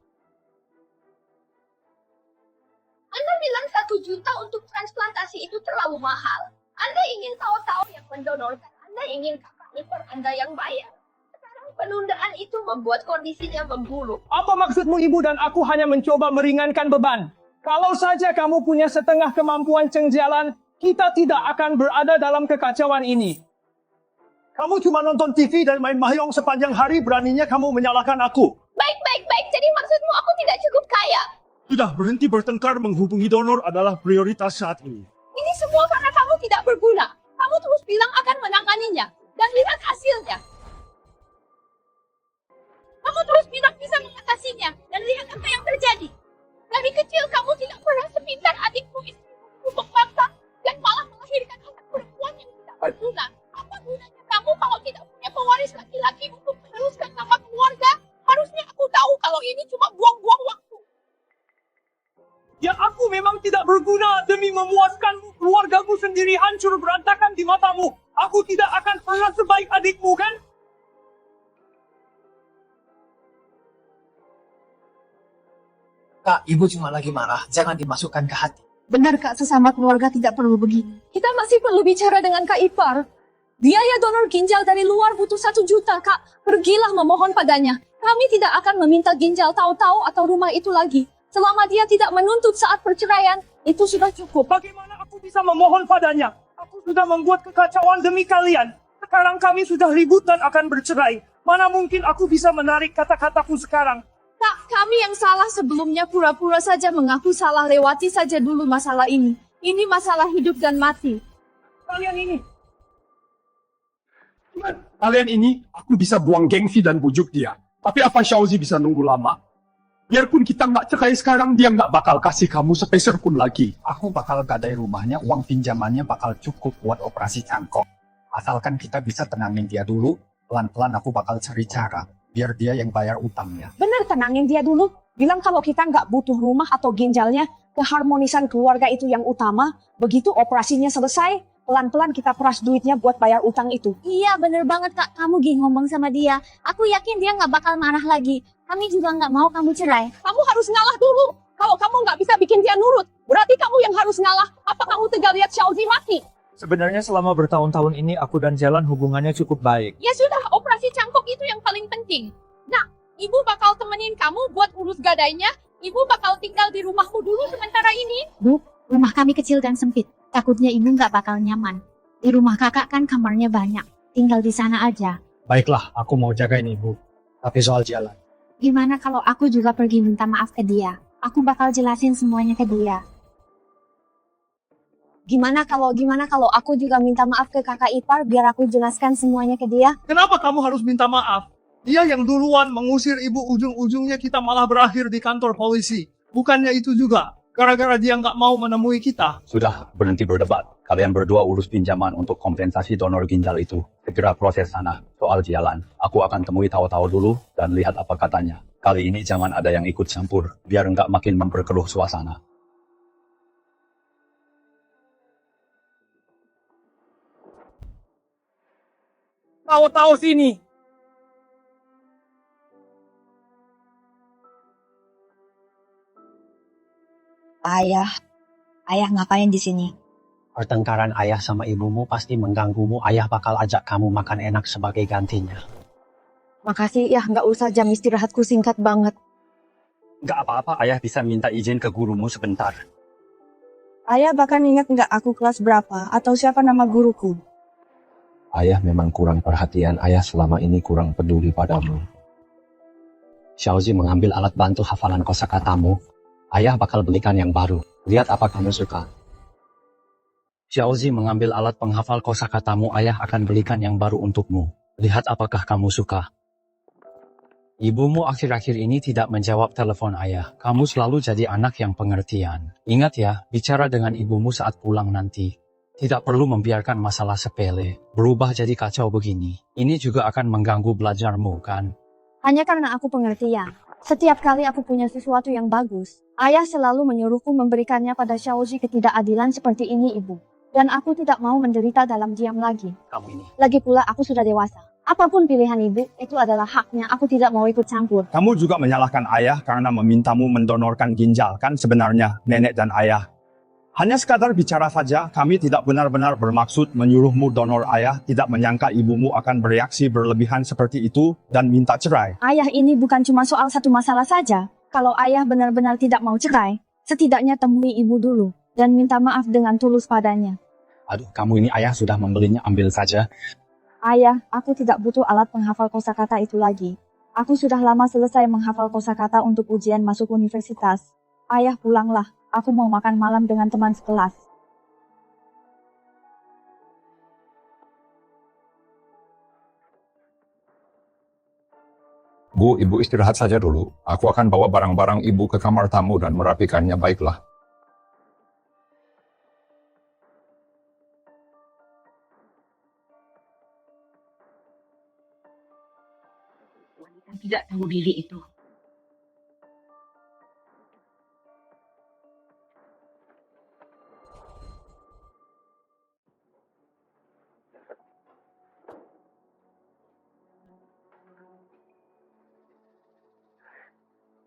Anda bilang 1 juta untuk transplantasi itu terlalu mahal. Anda ingin tahu-tahu yang mendonorkan. Anda ingin kakak ipar Anda yang bayar. Penundaan itu membuat kondisinya memburuk. Apa maksudmu ibu dan aku hanya mencoba meringankan beban? Kalau saja kamu punya setengah kemampuan Cheng Jialan, kita tidak akan berada dalam kekacauan ini. Kamu cuma nonton TV dan main mahjong sepanjang hari, beraninya kamu menyalahkan aku. Baik. Jadi maksudmu aku tidak cukup kaya? Sudah, berhenti bertengkar, menghubungi donor adalah prioritas saat ini. Ini semua karena kamu tidak berguna. Kamu terus bilang akan menanganinya. Dan lihat hasilnya. Kamu terus bilang bisa mengatasinya. Dan lihat apa yang terjadi. Dari kecil kamu tidak pernah sepintar adikmu istrimu untuk bangsa. Dan malah melahirkan anak perempuan yang tidak berguna. Apa gunanya kamu kalau tidak punya pewaris laki-laki untuk meneruskan nama keluarga? Harusnya aku tahu kalau ini cuma buang-buang waktu. Ya aku memang tidak berguna demi memuaskanmu. Keluargamu sendiri hancur berantakan di matamu. Aku tidak akan pernah sebaik adikmu, kan? Kak, ibu cuma lagi marah. Jangan dimasukkan ke hati. Benar Kak, sesama keluarga tidak perlu begini. Kita masih perlu bicara dengan Kak Ipar. Biaya donor ginjal dari luar butuh 1 juta, Kak. Pergilah memohon padanya. Kami tidak akan meminta ginjal tahu-tahu atau rumah itu lagi. Selama dia tidak menuntut saat perceraian, itu sudah cukup. Bagaimana aku bisa memohon padanya? Aku sudah membuat kekacauan demi kalian. Sekarang kami sudah ribut dan akan bercerai. Mana mungkin aku bisa menarik kata-kataku sekarang? Kak, kami yang salah sebelumnya pura-pura saja mengaku salah, lewati saja dulu masalah ini. Ini masalah hidup dan mati. Kalian ini, aku bisa buang gengsi dan bujuk dia. Tapi apa Xiaozi bisa nunggu lama? Biarpun kita nggak cerai sekarang, dia nggak bakal kasih kamu sepeser pun lagi. Aku bakal gadai rumahnya, uang pinjamannya bakal cukup buat operasi cangkok. Asalkan kita bisa tenangin dia dulu, pelan-pelan aku bakal cari cara. Biar dia yang bayar utangnya. Benar, tenangin dia dulu. Bilang kalau kita nggak butuh rumah atau ginjalnya, keharmonisan keluarga itu yang utama. Begitu operasinya selesai, pelan-pelan kita peras duitnya buat bayar utang itu. Iya, bener banget Kak. Kamu gini ngomong sama dia. Aku yakin dia nggak bakal marah lagi. Kami juga nggak mau kamu cerai. Kamu harus ngalah dulu. Kalau kamu nggak bisa bikin dia nurut, berarti kamu yang harus ngalah. Apa kamu tegal lihat Xiaozi mati? Sebenarnya selama bertahun-tahun ini aku dan Jalan hubungannya cukup baik. Ya sudah, operasi cangkok itu yang paling penting. Nah, ibu bakal temenin kamu buat urus gadainya. Ibu bakal tinggal di rumahmu dulu sementara ini. Bu, rumah kami kecil dan sempit. Takutnya ibu nggak bakal nyaman. Di rumah kakak kan kamarnya banyak. Tinggal di sana aja. Baiklah, aku mau jagain ibu. Tapi soal Jalan. Gimana kalau aku juga pergi minta maaf ke dia? Aku bakal jelasin semuanya ke dia. Gimana kalau aku juga minta maaf ke kakak ipar biar aku jelaskan semuanya ke dia? Kenapa kamu harus minta maaf? Dia yang duluan mengusir ibu, ujung-ujungnya kita malah berakhir di kantor polisi. Bukannya itu juga, gara-gara dia nggak mau menemui kita. Sudah, berhenti berdebat. Kalian berdua urus pinjaman untuk kompensasi donor ginjal itu. Segera proses sana. Soal Jalan, aku akan temui tahu-tahu dulu dan lihat apa katanya. Kali ini jangan ada yang ikut campur, biar nggak makin memperkeruh suasana. Tahu-tahu sini. Ayah ngapain di sini? Pertengkaran ayah sama ibumu pasti mengganggumu. Ayah bakal ajak kamu makan enak sebagai gantinya. Makasih ya, nggak usah, jam istirahatku singkat banget. Gak apa-apa, ayah bisa minta izin ke gurumu sebentar. Ayah bahkan ingat nggak aku kelas berapa atau siapa nama guruku? Ayah memang kurang perhatian, ayah selama ini kurang peduli padamu. Xiaozi mengambil alat bantu hafalan kosakatamu. Ayah bakal belikan yang baru. Lihat apa kamu suka. Xiaozi mengambil alat penghafal kosakatamu. Ayah akan belikan yang baru untukmu. Lihat apakah kamu suka. Ibumu akhir-akhir ini tidak menjawab telepon ayah. Kamu selalu jadi anak yang pengertian. Ingat ya, bicara dengan ibumu saat pulang nanti. Tidak perlu membiarkan masalah sepele berubah jadi kacau begini. Ini juga akan mengganggu belajarmu, kan? Hanya karena aku pengertian. Setiap kali aku punya sesuatu yang bagus, ayah selalu menyuruhku memberikannya pada Xiaozi. Ketidakadilan seperti ini, ibu. Dan aku tidak mau menderita dalam diam lagi. Kamu ini. Lagi pula aku sudah dewasa. Apapun pilihan ibu, itu adalah haknya. Aku tidak mau ikut campur. Kamu juga menyalahkan ayah karena memintamu mendonorkan ginjal, kan sebenarnya nenek dan ayah. Hanya sekadar bicara saja, kami tidak benar-benar bermaksud menyuruhmu donor ayah, tidak menyangka ibumu akan bereaksi berlebihan seperti itu dan minta cerai. Ayah, ini bukan cuma soal satu masalah saja. Kalau ayah benar-benar tidak mau cerai, setidaknya temui ibu dulu dan minta maaf dengan tulus padanya. Aduh, kamu ini ayah sudah membelinya, ambil saja. Ayah, aku tidak butuh alat penghafal kosakata itu lagi. Aku sudah lama selesai menghafal kosakata untuk ujian masuk universitas. Ayah, pulanglah. Aku mau makan malam dengan teman sekelas. Bu, ibu istirahat saja dulu. Aku akan bawa barang-barang ibu ke kamar tamu dan merapikannya, baiklah. Wanita tidak tahu diri itu.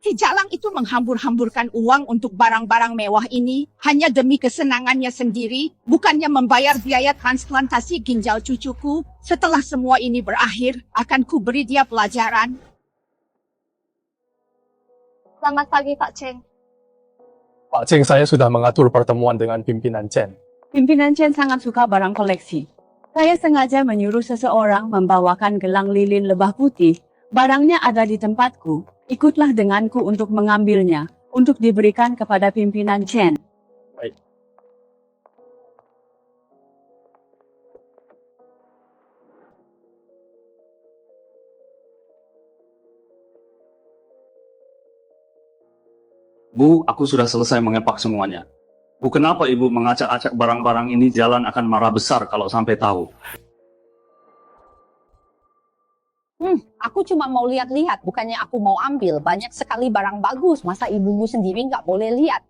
Lelaki jalang itu menghambur-hamburkan uang untuk barang-barang mewah ini hanya demi kesenangannya sendiri, bukannya membayar biaya transplantasi ginjal cucuku. Setelah semua ini berakhir, akan ku beri dia pelajaran. Selamat pagi, Pak Cheng. Pak Cheng, saya sudah mengatur pertemuan dengan pimpinan Chen. Pimpinan Chen sangat suka barang koleksi. Saya sengaja menyuruh seseorang membawakan gelang lilin lebah putih. Barangnya ada di tempatku. Ikutlah denganku untuk mengambilnya, untuk diberikan kepada pimpinan Chen. Baik. Bu, aku sudah selesai mengepak semuanya. Bu, kenapa Ibu mengacak-acak barang-barang ini? Jalan akan marah besar kalau sampai tahu. Aku cuma mau lihat-lihat, bukannya aku mau ambil. Banyak sekali barang bagus, masa ibumu sendiri nggak boleh lihat?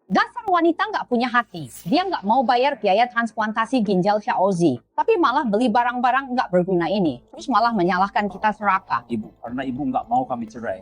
Dasar wanita nggak punya hati. Dia nggak mau bayar biaya transplantasi ginjal Xiaozi, tapi malah beli barang-barang nggak berguna ini. Terus malah menyalahkan kita serakah. Ibu, karena Ibu nggak mau kami cerai.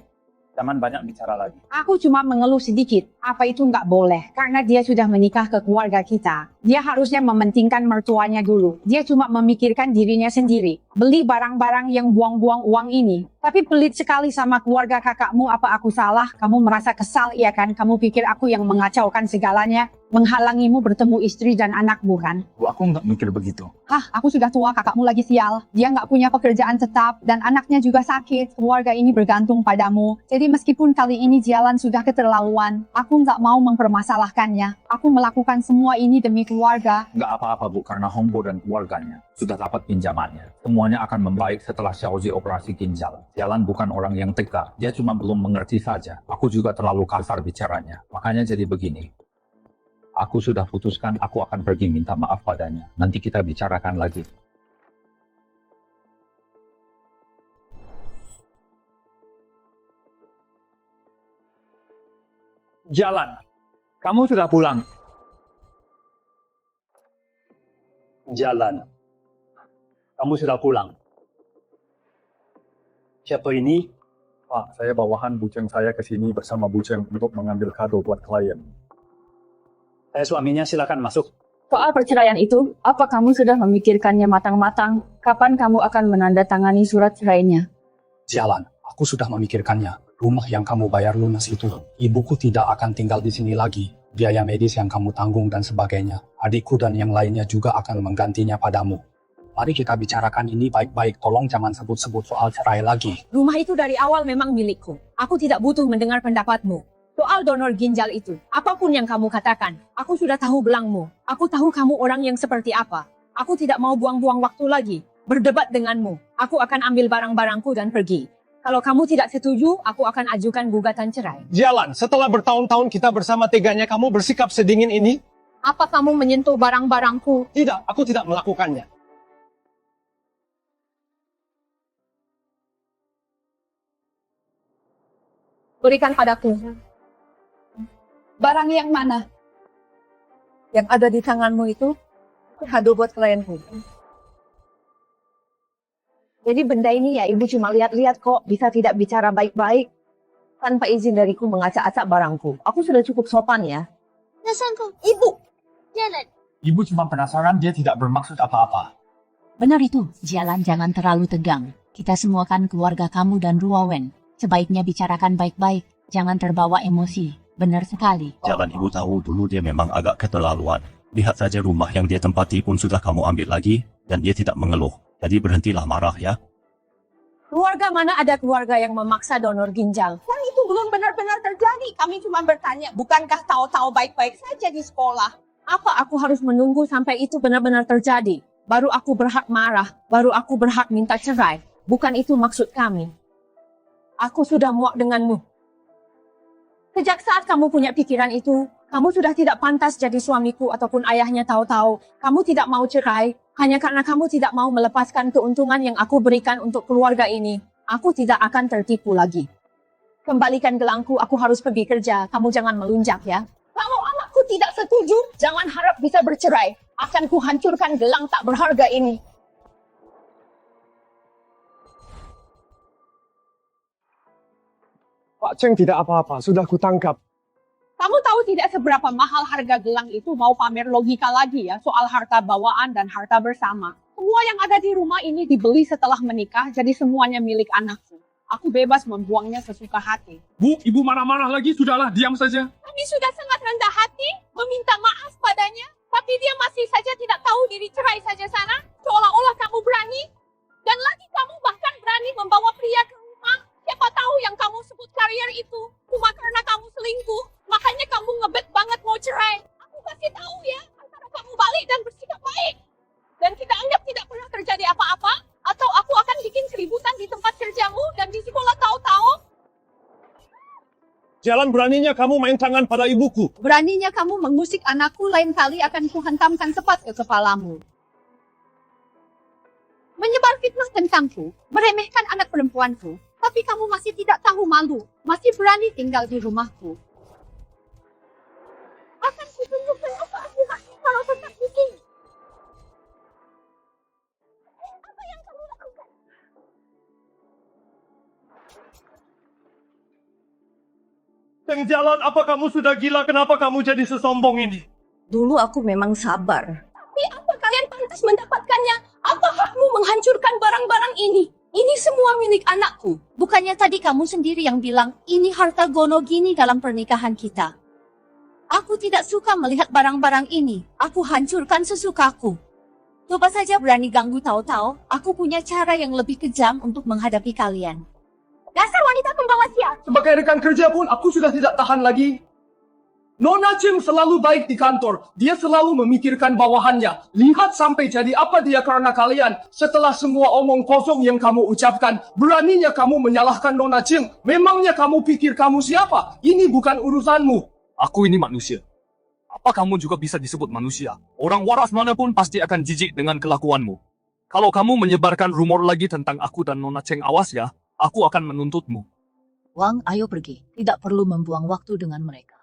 Jangan banyak bicara lagi. Aku cuma mengeluh sedikit. Apa itu nggak boleh? Karena dia sudah menikah ke keluarga kita. Dia harusnya mementingkan mertuanya dulu. Dia cuma memikirkan dirinya sendiri. Beli barang-barang yang buang-buang uang ini. Tapi pelit sekali sama keluarga kakakmu. Apa aku salah? Kamu merasa kesal, iya kan? Kamu pikir aku yang mengacaukan segalanya? Menghalangimu bertemu istri dan anak, bukan? Bu, aku nggak mikir begitu. Hah, aku sudah tua, kakakmu lagi sial. Dia nggak punya pekerjaan tetap, dan anaknya juga sakit. Keluarga ini bergantung padamu. Jadi meskipun kali ini jalan sudah keterlaluan, aku nggak mau mempermasalahkannya. Aku melakukan semua ini demi keluarga. Nggak apa-apa, Bu, karena Hongbo dan keluarganya sudah dapat pinjamannya. Semuanya akan membaik setelah Xiaozi operasi ginjal. Jalan bukan orang yang tega, dia cuma belum mengerti saja. Aku juga terlalu kasar bicaranya, makanya jadi begini. Aku sudah putuskan aku akan pergi minta maaf padanya. Nanti kita bicarakan lagi. Jalan. Kamu sudah pulang. Jalan. Kamu sudah pulang. Siapa ini? Pak, saya bawahan Buceng saya ke sini bersama Buceng untuk mengambil kado buat klien. Saya suaminya, silakan masuk. Soal perceraian itu, apa kamu sudah memikirkannya matang-matang? Kapan kamu akan menandatangani surat cerainya? Jalan. Aku sudah memikirkannya. Rumah yang kamu bayar lunas itu, ibuku tidak akan tinggal di sini lagi. Biaya medis yang kamu tanggung dan sebagainya. Adikku dan yang lainnya juga akan menggantinya padamu. Mari kita bicarakan ini baik-baik. Tolong jangan sebut-sebut soal cerai lagi. Rumah itu dari awal memang milikku. Aku tidak butuh mendengar pendapatmu. Soal donor ginjal itu, apapun yang kamu katakan, aku sudah tahu belangmu. Aku tahu kamu orang yang seperti apa. Aku tidak mau buang-buang waktu lagi berdebat denganmu. Aku akan ambil barang-barangku dan pergi. Kalau kamu tidak setuju, aku akan ajukan gugatan cerai. Jalan, setelah bertahun-tahun kita bersama teganya kamu bersikap sedingin ini? Apa kamu menyentuh barang-barangku? Tidak, aku tidak melakukannya. Berikan padaku. Barang yang mana? Yang ada di tanganmu itu? Kado buat klienku. Jadi benda ini ya ibu cuma lihat-lihat kok. Bisa tidak bicara baik-baik. Tanpa izin dariku mengacak-acak barangku. Aku sudah cukup sopan ya. Nasanku, Ibu! jalan. Ibu cuma penasaran, dia tidak bermaksud apa-apa. Benar itu, Jalan jangan terlalu tegang. Kita semua kan keluarga kamu dan Ruowen. Sebaiknya bicarakan baik-baik, jangan terbawa emosi. Benar sekali. Jalan, Ibu tahu dulu dia memang agak keterlaluan. Lihat saja rumah yang dia tempati pun sudah kamu ambil lagi, dan dia tidak mengeluh. Jadi berhentilah marah ya. Keluarga mana ada keluarga yang memaksa donor ginjal? Yang itu belum benar-benar terjadi. Kami cuma bertanya, bukankah tahu-tahu baik-baik saja di sekolah? Apa aku harus menunggu sampai itu benar-benar terjadi? Baru aku berhak marah, baru aku berhak minta cerai. Bukan itu maksud kami. Aku sudah muak denganmu. Sejak saat kamu punya pikiran itu, kamu sudah tidak pantas jadi suamiku ataupun ayahnya tahu-tahu. Kamu tidak mau cerai, hanya karena kamu tidak mau melepaskan keuntungan yang aku berikan untuk keluarga ini. Aku tidak akan tertipu lagi. Kembalikan gelangku, aku harus pergi kerja. Kamu jangan melunjak ya. Kalau anakku tidak setuju, jangan harap bisa bercerai. Akan kuhancurkan gelang tak berharga ini. Pak Cheng tidak apa-apa, sudah kutangkap. Kamu tahu tidak seberapa mahal harga gelang itu, mau pamer logika lagi ya, soal harta bawaan dan harta bersama. Semua yang ada di rumah ini dibeli setelah menikah, jadi semuanya milik anakku. Aku bebas membuangnya sesuka hati. Bu, ibu marah-marah lagi, sudahlah, diam saja. Kami sudah sangat rendah hati meminta maaf padanya, tapi dia masih saja tidak tahu diri, cerai saja sana, seolah-olah kamu berani. Dan lagi kamu bahkan berani membawa pria ke rumah. Siapa tahu yang kamu sebut karier itu cuma karena kamu selingkuh, makanya kamu ngebet banget mau cerai. Aku kasih tahu ya, antara kamu balik dan bersikap baik, dan kita anggap tidak pernah terjadi apa-apa, atau aku akan bikin keributan di tempat kerjamu dan di sekolah tahu-tahu. Jalan beraninya kamu main tangan pada ibuku. Beraninya kamu mengusik anakku, lain kali akan kuhantamkan tepat ke kepalamu. Menyebar fitnah tentangku, meremehkan anak perempuanku, tapi kamu masih tidak tahu malu, masih berani tinggal di rumahku. Akan kutunjukkan apa akibatnya kalau tetap di sini. Apa yang kamu lakukan? Cheng Jalan, apa kamu sudah gila? Kenapa kamu jadi sesombong ini? Dulu aku memang sabar. Tapi apa kalian pantas mendapatkannya? Apa hakmu menghancurkan barang-barang ini? Ini semua milik anakku. Bukannya tadi kamu sendiri yang bilang ini harta gono gini dalam pernikahan kita? Aku tidak suka melihat barang-barang ini. Aku hancurkan sesukaku. Coba saja berani ganggu tahu-tahu, aku punya cara yang lebih kejam untuk menghadapi kalian. Dasar wanita pembawa sial. Sebagai rekan kerja pun aku sudah tidak tahan lagi. Nona Cheng selalu baik di kantor. Dia selalu memikirkan bawahannya. Lihat sampai jadi apa dia karena kalian. Setelah semua omong kosong yang kamu ucapkan, beraninya kamu menyalahkan Nona Cheng. Memangnya kamu pikir kamu siapa? Ini bukan urusanmu. Aku ini manusia. Apa kamu juga bisa disebut manusia? Orang waras manapun pasti akan jijik dengan kelakuanmu. Kalau kamu menyebarkan rumor lagi tentang aku dan Nona Cheng, awas ya, aku akan menuntutmu. Wang, ayo pergi. Tidak perlu membuang waktu dengan mereka.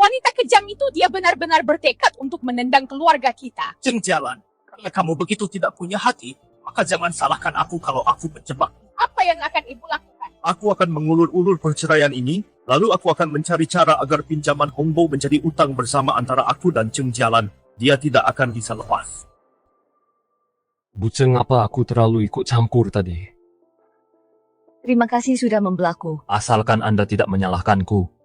Wanita kejam itu dia benar-benar bertekad untuk menendang keluarga kita. Cheng Jalan, karena kamu begitu tidak punya hati, maka jangan salahkan aku kalau aku menjebak. Apa yang akan ibu lakukan? Aku akan mengulur-ulur perceraian ini, lalu aku akan mencari cara agar pinjaman Hongbo menjadi utang bersama antara aku dan Cheng Jalan. Dia tidak akan bisa lepas. Bu Cheng, apa aku terlalu ikut campur tadi? Terima kasih sudah membelaku. Asalkan Anda tidak menyalahkanku.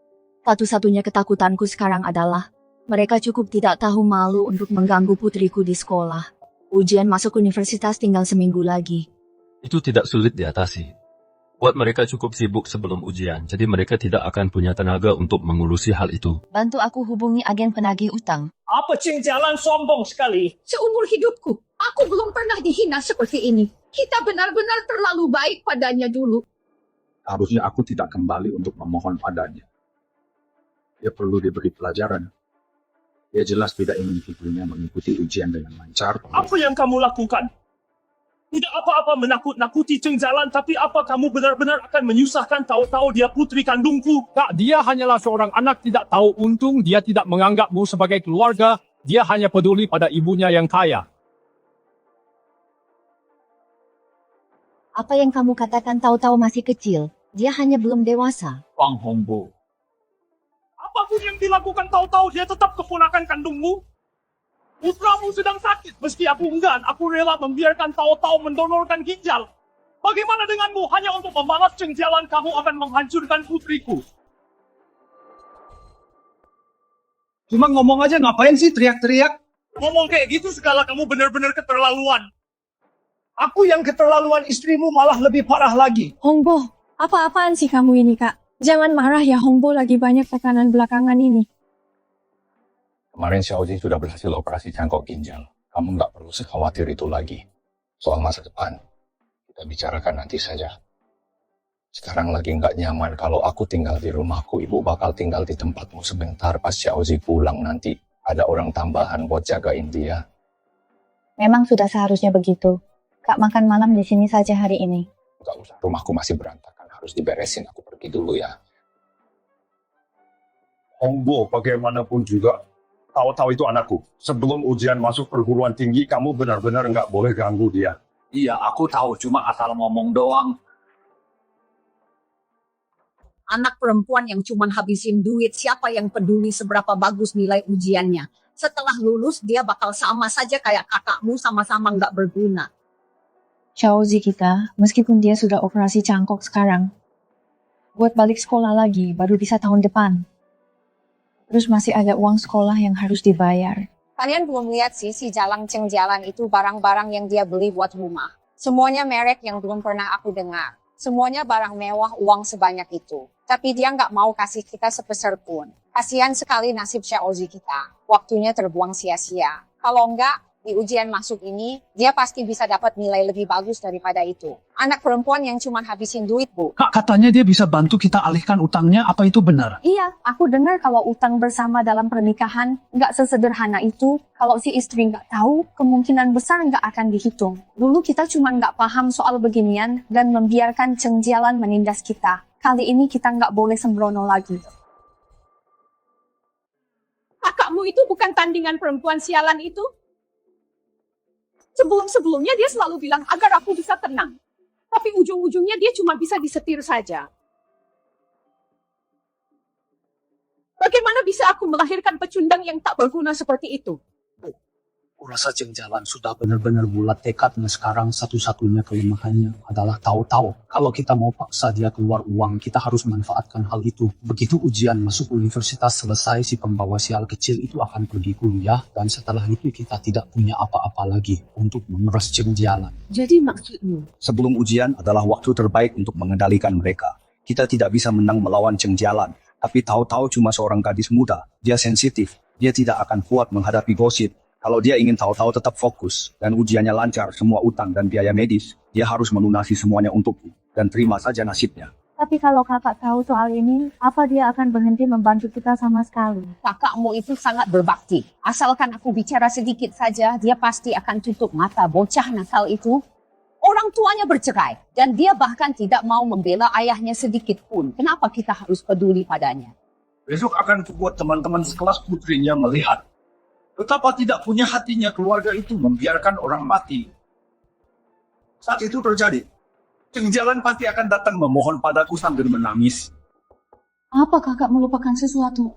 Satu-satunya ketakutanku sekarang adalah mereka cukup tidak tahu malu untuk mengganggu putriku di sekolah. Ujian masuk universitas tinggal seminggu lagi. Itu tidak sulit diatasi. Buat mereka cukup sibuk sebelum ujian, jadi mereka tidak akan punya tenaga untuk mengurusi hal itu. Bantu aku hubungi agen penagih utang. Apa Cheng Jalan sombong sekali? Seumur hidupku, aku belum pernah dihina seperti ini. Kita benar-benar terlalu baik padanya dulu. Harusnya aku tidak kembali untuk memohon padanya. Dia perlu diberi pelajaran. Dia jelas tidak ingin ibunya mengikuti ujian dengan lancar. Apa yang kamu lakukan? Tidak apa-apa menakut-nakuti Cheng Jalan, tapi apa kamu benar-benar akan menyusahkan tahu-tahu dia putri kandungku? Kak, dia hanyalah seorang anak tidak tahu untung, dia tidak menganggapmu sebagai keluarga, dia hanya peduli pada ibunya yang kaya. Apa yang kamu katakan tahu-tahu masih kecil? Dia hanya belum dewasa. Wang Hongbo. Apapun yang dilakukan tahu-tahu dia tetap keponakan kandungmu. Putramu sedang sakit, meski aku enggan, aku rela membiarkan tahu-tahu mendonorkan ginjal. Bagaimana denganmu? Hanya untuk membalas Cheng Jalan, kamu akan menghancurkan putriku. Cuma ngomong aja, ngapain sih teriak-teriak? Ngomong kayak gitu segala, kamu benar-benar keterlaluan. Aku yang keterlaluan, istrimu malah lebih parah lagi. Hongbo, apa-apaan sih kamu ini, Kak? Jangan marah ya, Hongbo lagi banyak tekanan belakangan ini. Kemarin Xiaoji sudah berhasil operasi cangkok ginjal. Kamu nggak perlu sekhawatir itu lagi. Soal masa depan, kita bicarakan nanti saja. Sekarang lagi nggak nyaman kalau aku tinggal di rumahku. Ibu bakal tinggal di tempatmu sebentar pas Xiaoji pulang nanti. Ada orang tambahan buat jagain dia. Memang sudah seharusnya begitu. Kak makan malam di sini saja hari ini. Nggak usah, rumahku masih berantakan. Harus diberesin, aku pergi dulu ya. Hongbo bagaimanapun juga, tahu-tahu itu anakku. Sebelum ujian masuk perguruan tinggi, kamu benar-benar nggak boleh ganggu dia. Iya, aku tahu, cuma asal ngomong doang. Anak perempuan yang cuman habisin duit, siapa yang peduli seberapa bagus nilai ujiannya. Setelah lulus, dia bakal sama saja kayak kakakmu, sama-sama nggak berguna. Xiaozi kita, meskipun dia sudah operasi cangkok sekarang, buat balik sekolah lagi baru bisa tahun depan. Terus masih ada uang sekolah yang harus dibayar. Kalian belum lihat sih si Jalang Ceng Jalan itu barang-barang yang dia beli buat rumah. Semuanya merek yang belum pernah aku dengar. Semuanya barang mewah, uang sebanyak itu. Tapi dia nggak mau kasih kita sepeser pun. Kasihan sekali nasib Xiaozi kita. Waktunya terbuang sia-sia. Kalau enggak, di ujian masuk ini, dia pasti bisa dapat nilai lebih bagus daripada itu. Anak perempuan yang cuma habisin duit, Bu. Kak, katanya dia bisa bantu kita alihkan utangnya, apa itu benar? Iya, aku dengar kalau utang bersama dalam pernikahan nggak sesederhana itu. Kalau si istri nggak tahu, kemungkinan besar nggak akan dihitung. Dulu kita cuma nggak paham soal beginian dan membiarkan Ceng Jalan menindas kita. Kali ini kita nggak boleh sembrono lagi. Kakakmu itu bukan tandingan perempuan sialan itu? Sebelum-sebelumnya dia selalu bilang agar aku bisa tenang. Tapi ujung-ujungnya dia cuma bisa disetir saja. Bagaimana bisa aku melahirkan pecundang yang tak berguna seperti itu? Kurasa Ceng Jalan sudah benar-benar bulat tekadnya sekarang. Satu-satunya kelemahannya adalah tahu-tahu. Kalau kita mau paksa dia keluar uang, kita harus manfaatkan hal itu. Begitu ujian masuk universitas selesai, si pembawa sial kecil itu akan pergi kuliah. Dan setelah itu kita tidak punya apa-apa lagi untuk memeras Ceng Jalan. Jadi maksudmu? Sebelum ujian adalah waktu terbaik untuk mengendalikan mereka. Kita tidak bisa menang melawan Ceng Jalan. Tapi tahu-tahu cuma seorang gadis muda. Dia sensitif. Dia tidak akan kuat menghadapi gosip. Kalau dia ingin tahu-tahu tetap fokus dan ujiannya lancar, semua utang dan biaya medis, dia harus melunasi semuanya untukku dan terima saja nasibnya. Tapi kalau kakak tahu soal ini, apa dia akan berhenti membantu kita sama sekali? Kakakmu itu sangat berbakti. Asalkan aku bicara sedikit saja, dia pasti akan tutup mata bocah nakal itu. Orang tuanya bercerai dan dia bahkan tidak mau membela ayahnya sedikit pun. Kenapa kita harus peduli padanya? Besok akan kubuat teman-teman sekelas putrinya melihat betapa tidak punya hatinya keluarga itu membiarkan orang mati. Saat itu terjadi, Ceng Jalan pasti akan datang memohon padaku sambil menangis. Apa kakak melupakan sesuatu?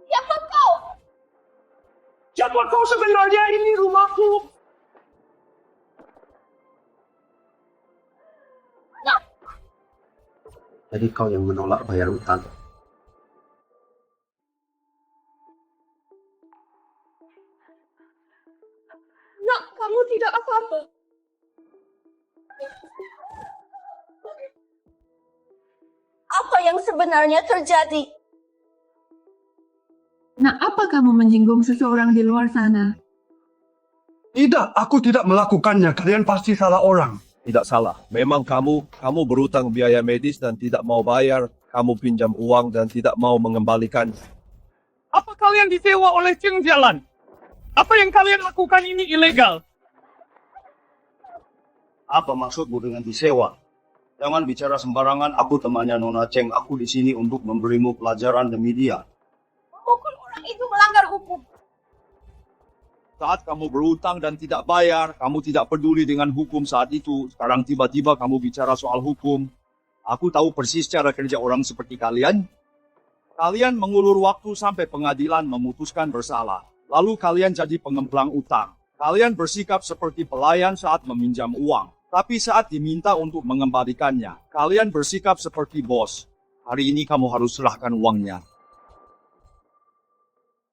Siapa kau? Siapa kau sebenarnya? Ini rumahku. Jadi kau yang menolak bayar utang. Nak, kamu tidak apa-apa. Apa yang sebenarnya terjadi? Nak, apa kamu menyinggung seseorang di luar sana? Tidak, aku tidak melakukannya. Kalian pasti salah orang. Tidak salah. Memang kamu berutang biaya medis dan tidak mau bayar. Kamu pinjam uang dan tidak mau mengembalikan. Apa kalian disewa oleh Ceng Jalan? Apa yang kalian lakukan ini ilegal? Apa maksudmu dengan disewa? Jangan bicara sembarangan. Aku temannya Nona Ceng. Aku di sini untuk memberimu pelajaran demi dia. Memukul orang itu melanggar hukum. Saat kamu berutang dan tidak bayar, kamu tidak peduli dengan hukum saat itu. Sekarang tiba-tiba kamu bicara soal hukum. Aku tahu persis cara kerja orang seperti kalian. Kalian mengulur waktu sampai pengadilan memutuskan bersalah. Lalu kalian jadi pengemplang utang. Kalian bersikap seperti pelayan saat meminjam uang. Tapi saat diminta untuk mengembalikannya, kalian bersikap seperti bos. Hari ini kamu harus serahkan uangnya.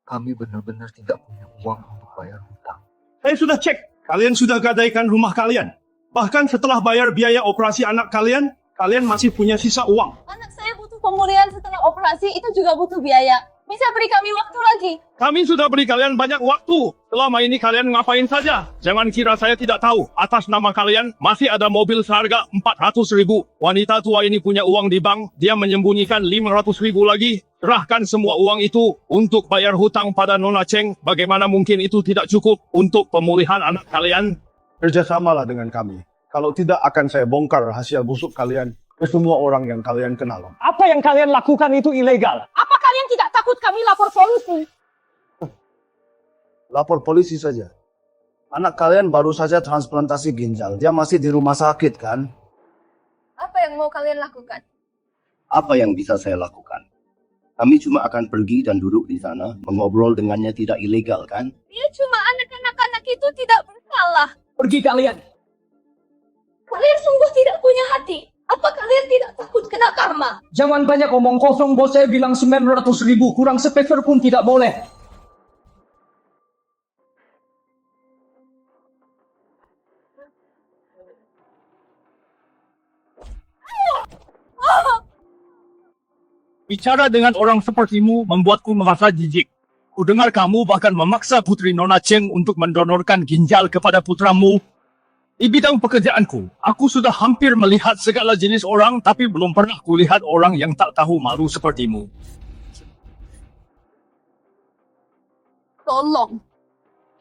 Kami benar-benar tidak punya uang untuk bayar hutang. Saya sudah cek. Kalian sudah gadaikan rumah kalian. Bahkan setelah bayar biaya operasi anak kalian, kalian masih punya sisa uang. Anak saya butuh pemulihan setelah operasi, itu juga butuh biaya. Bisa beri kami waktu lagi? Kami sudah beri kalian banyak waktu. Selama ini kalian ngapain saja? Jangan kira saya tidak tahu. Atas nama kalian, masih ada mobil seharga 400.000. Wanita tua ini punya uang di bank. Dia menyembunyikan 500.000 lagi. Serahkan semua uang itu untuk bayar hutang pada Nona Ceng. Bagaimana mungkin itu tidak cukup untuk pemulihan anak kalian? Kerjasamalah dengan kami. Kalau tidak akan saya bongkar rahasia busuk kalian ke semua orang yang kalian kenal. Apa yang kalian lakukan itu ilegal. Apa kalian tidak takut kami lapor polisi? Lapor polisi saja. Anak kalian baru saja transplantasi ginjal. Dia masih di rumah sakit kan? Apa yang mau kalian lakukan? Apa yang bisa saya lakukan? Kami cuma akan pergi dan duduk di sana, mengobrol dengannya tidak ilegal kan? Dia cuma anak-anak itu tidak bersalah. Pergi kalian. Kalian sungguh tidak punya hati. Apa kalian tidak takut kena karma? Jangan banyak omong kosong, bos saya bilang 900.000, kurang sepeser pun tidak boleh. Bicara dengan orang sepertimu membuatku merasa jijik. Kudengar kamu bahkan memaksa Putri Nona Cheng untuk mendonorkan ginjal kepada putramu. Di bidang pekerjaanku, aku sudah hampir melihat segala jenis orang, tapi belum pernah kulihat orang yang tak tahu malu sepertimu. Tolong,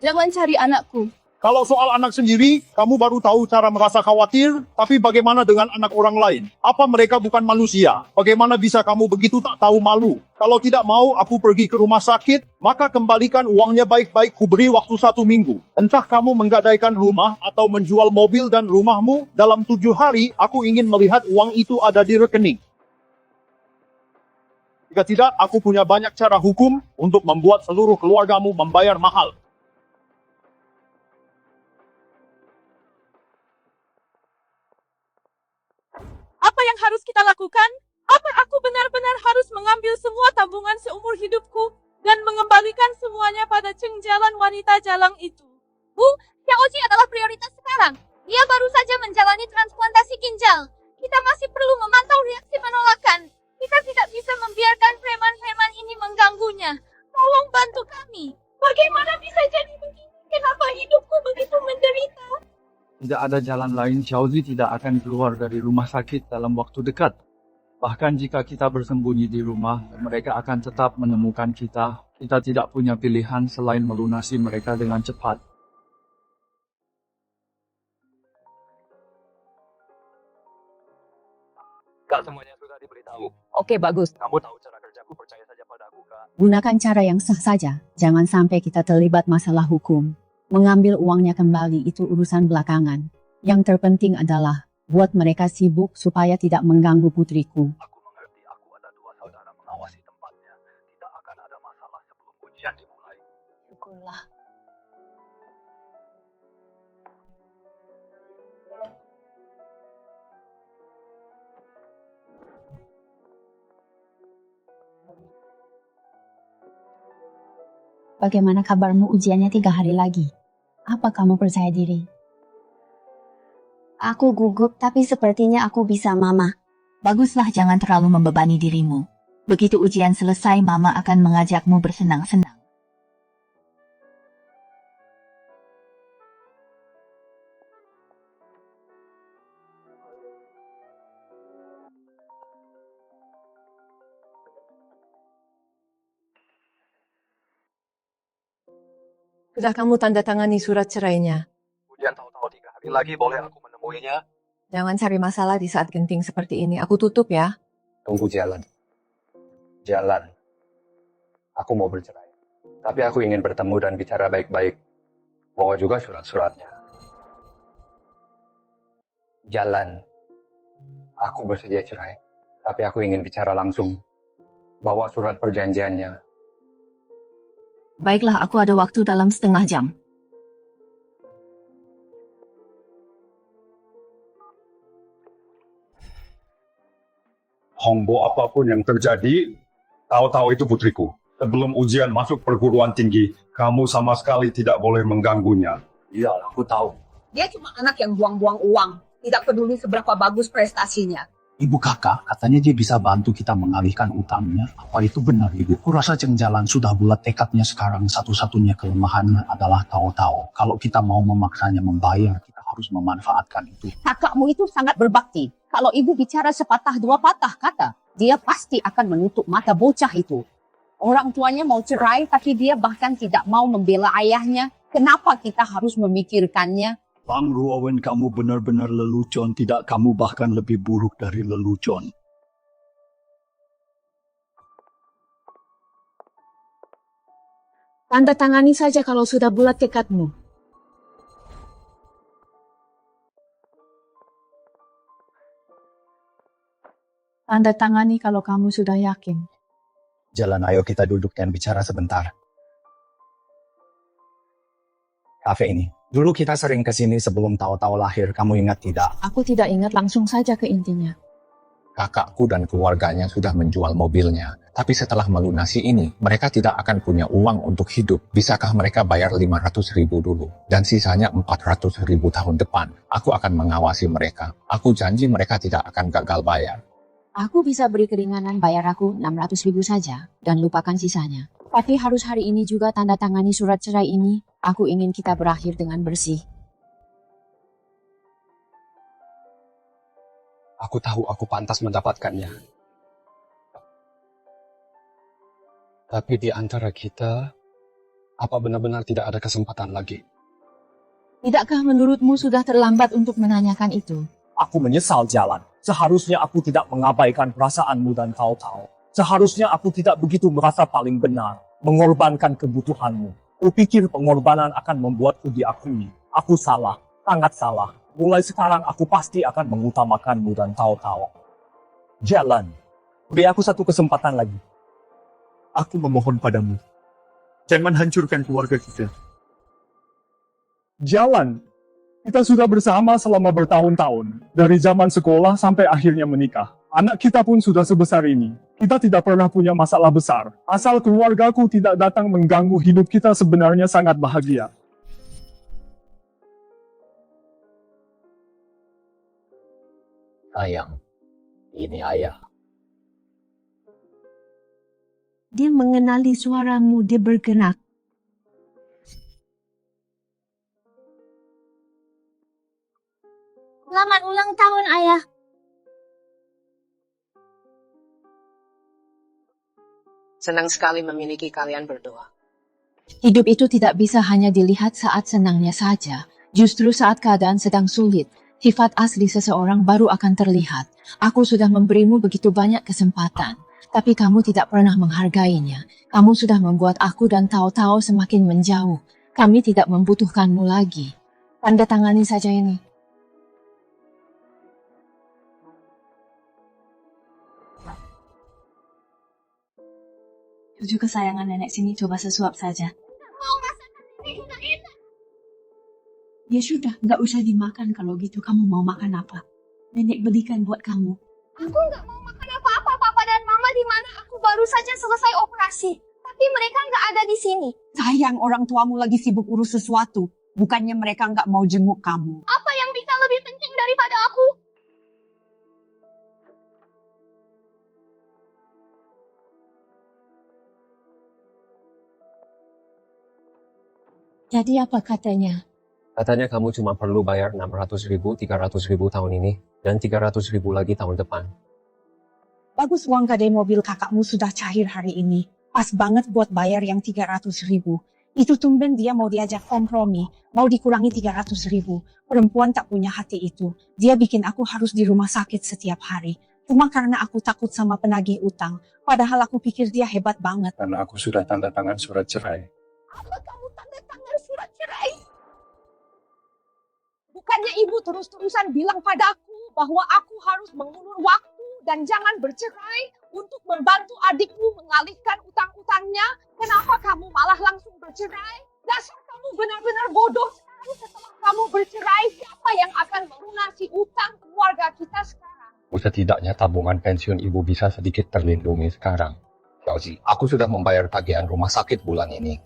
jangan cari anakku. Kalau soal anak sendiri, kamu baru tahu cara merasa khawatir, tapi bagaimana dengan anak orang lain? Apa mereka bukan manusia? Bagaimana bisa kamu begitu tak tahu malu? Kalau tidak mau aku pergi ke rumah sakit, maka kembalikan uangnya baik-baik, ku beri waktu 1 minggu. Entah kamu menggadaikan rumah atau menjual mobil dan rumahmu, dalam 7 hari aku ingin melihat uang itu ada di rekening. Jika tidak, aku punya banyak cara hukum untuk membuat seluruh keluargamu membayar mahal. Apa yang harus kita lakukan? Apa aku benar-benar harus mengambil semua tabungan seumur hidupku dan mengembalikan semuanya pada Cheng Jalan wanita jalang itu? Bu, Xiaoji adalah prioritas sekarang. Dia baru saja menjalani transplantasi ginjal. Kita masih perlu memantau reaksi penolakan. Kita tidak bisa membiarkan preman-preman ini mengganggunya. Tolong bantu kami. Bagaimana bisa jadi begini? Kenapa hidupku begitu menderita? Tidak ada jalan lain, Xiaozi tidak akan keluar dari rumah sakit dalam waktu dekat. Bahkan jika kita bersembunyi di rumah, mereka akan tetap menemukan kita. Kita tidak punya pilihan selain melunasi mereka dengan cepat. Kak, semuanya sudah diberitahu. Oke, bagus. Kamu tahu cara kerjaku, percaya saja padaku, Kak. Gunakan cara yang sah saja. Jangan sampai kita terlibat masalah hukum. Mengambil uangnya kembali itu urusan belakangan. Yang terpenting adalah buat mereka sibuk supaya tidak mengganggu putriku. Aku mengerti, aku ada 2 saudara mengawasi tempatnya. Tidak akan ada masalah sebelum ujian dimulai. Syukurlah. Bagaimana kabarmu, ujiannya 3 hari lagi? Apa kamu percaya diri? Aku gugup, tapi sepertinya aku bisa, Mama. Baguslah, jangan terlalu membebani dirimu. Begitu ujian selesai, Mama akan mengajakmu bersenang-senang. Sudah kamu tanda tangani surat cerainya. Ujian tahu-tahu 3 hari lagi, boleh aku menemuinya? Jangan cari masalah di saat genting seperti ini. Aku tutup ya. Tunggu jalan. Jalan. Aku mau bercerai. Tapi aku ingin bertemu dan bicara baik-baik. Bawa juga surat-suratnya. Jalan. Aku bersedia cerai. Tapi aku ingin bicara langsung. Bawa surat perjanjiannya. Baiklah, aku ada waktu dalam setengah jam. Hongbo, apapun yang terjadi, tahu-tahu itu putriku. Sebelum ujian masuk perguruan tinggi, kamu sama sekali tidak boleh mengganggunya. Iya, aku tahu. Dia cuma anak yang buang-buang uang. Tidak peduli seberapa bagus prestasinya. Ibu kakak, katanya dia bisa bantu kita mengalihkan utangnya. Apa itu benar, Ibu? Kurasa Cheng Jalan sudah bulat tekadnya sekarang. Satu-satunya kelemahannya adalah tahu-tahu. Kalau kita mau memaksanya membayar, kita harus memanfaatkan itu. Kakakmu itu sangat berbakti. Kalau ibu bicara sepatah 2 patah kata, dia pasti akan menutup mata bocah itu. Orang tuanya mau cerai, tapi dia bahkan tidak mau membela ayahnya. Kenapa kita harus memikirkannya? Bang Ruowen, kamu benar-benar lelucon. Tidak, kamu bahkan lebih buruk dari lelucon. Tanda tangani saja kalau sudah bulat tekadmu. Tanda tangani kalau kamu sudah yakin. Jalan, ayo kita duduk dan bicara sebentar. Kafe ini. Dulu kita sering ke sini sebelum tahu-tahu lahir, kamu ingat tidak? Aku tidak ingat, langsung saja ke intinya. Kakakku dan keluarganya sudah menjual mobilnya. Tapi setelah melunasi ini, mereka tidak akan punya uang untuk hidup. Bisakah mereka bayar 500.000 dulu? Dan sisanya 400.000 tahun depan. Aku akan mengawasi mereka. Aku janji mereka tidak akan gagal bayar. Aku bisa beri keringanan, bayar aku 600.000 saja dan lupakan sisanya. Tapi harus hari ini juga tanda tangani surat cerai ini. Aku ingin kita berakhir dengan bersih. Aku tahu aku pantas mendapatkannya. Tapi di antara kita, apa benar-benar tidak ada kesempatan lagi? Tidakkah menurutmu sudah terlambat untuk menanyakan itu? Aku menyesal Jalan. Seharusnya aku tidak mengabaikan perasaanmu dan tahu-tahu. Seharusnya aku tidak begitu merasa paling benar, mengorbankan kebutuhanmu. Kupikir pengorbanan akan membuatku diakui. Aku salah, sangat salah. Mulai sekarang aku pasti akan mengutamakanmu dan tahu-tahu. Jalan, beri aku satu kesempatan lagi. Aku memohon padamu, jangan hancurkan keluarga kita. Jalan, kita sudah bersama selama bertahun-tahun. Dari zaman sekolah sampai akhirnya menikah. Anak kita pun sudah sebesar ini. Kita tidak pernah punya masalah besar. Asal keluargaku tidak datang mengganggu hidup kita, sebenarnya sangat bahagia. Sayang, ini ayah. Dia mengenali suaramu, dia bergerak. Selamat ulang tahun, Ayah. Senang sekali memiliki kalian berdua. Hidup itu tidak bisa hanya dilihat saat senangnya saja. Justru saat keadaan sedang sulit, sifat asli seseorang baru akan terlihat. Aku sudah memberimu begitu banyak kesempatan, tapi kamu tidak pernah menghargainya. Kamu sudah membuat aku dan tahu-tahu semakin menjauh. Kami tidak membutuhkanmu lagi. Tanda tangani saja ini. Cucu kesayangan nenek sini, coba sesuap saja. Mau masakan nenek enak-enak. Ya sudah, nggak usah dimakan kalau gitu. Kamu mau makan apa? Nenek belikan buat kamu. Aku nggak mau makan apa-apa. Papa dan Mama di mana? Aku baru saja selesai operasi. Tapi mereka nggak ada di sini. Sayang, orang tuamu lagi sibuk urus sesuatu. Bukannya mereka nggak mau jenguk kamu. Apa yang bisa lebih penting daripada aku? Jadi apa katanya? Katanya kamu cuma perlu bayar 600.000, 300.000 tahun ini, dan 300.000 lagi tahun depan. Bagus, uang gade mobil kakakmu sudah cair hari ini. Pas banget buat bayar yang 300.000. Itu tumben dia mau diajak kompromi, mau dikurangi 300.000. Perempuan tak punya hati itu. Dia bikin aku harus di rumah sakit setiap hari. Cuma karena aku takut sama penagih utang. Padahal aku pikir dia hebat banget. Karena aku sudah tanda tangan surat cerai. Apa kamu tanda tangan surat cerai? Bukannya ibu terus-terusan bilang padaku bahwa aku harus mengulur waktu dan jangan bercerai untuk membantu adikmu mengalihkan utang-utangnya. Kenapa kamu malah langsung bercerai? Dasar kamu benar-benar bodoh. Sekarang setelah kamu bercerai, siapa yang akan melunasi utang keluarga kita sekarang? Setidaknya tabungan pensiun ibu bisa sedikit terlindungi sekarang. Xiaoji, aku sudah membayar tagihan rumah sakit bulan ini.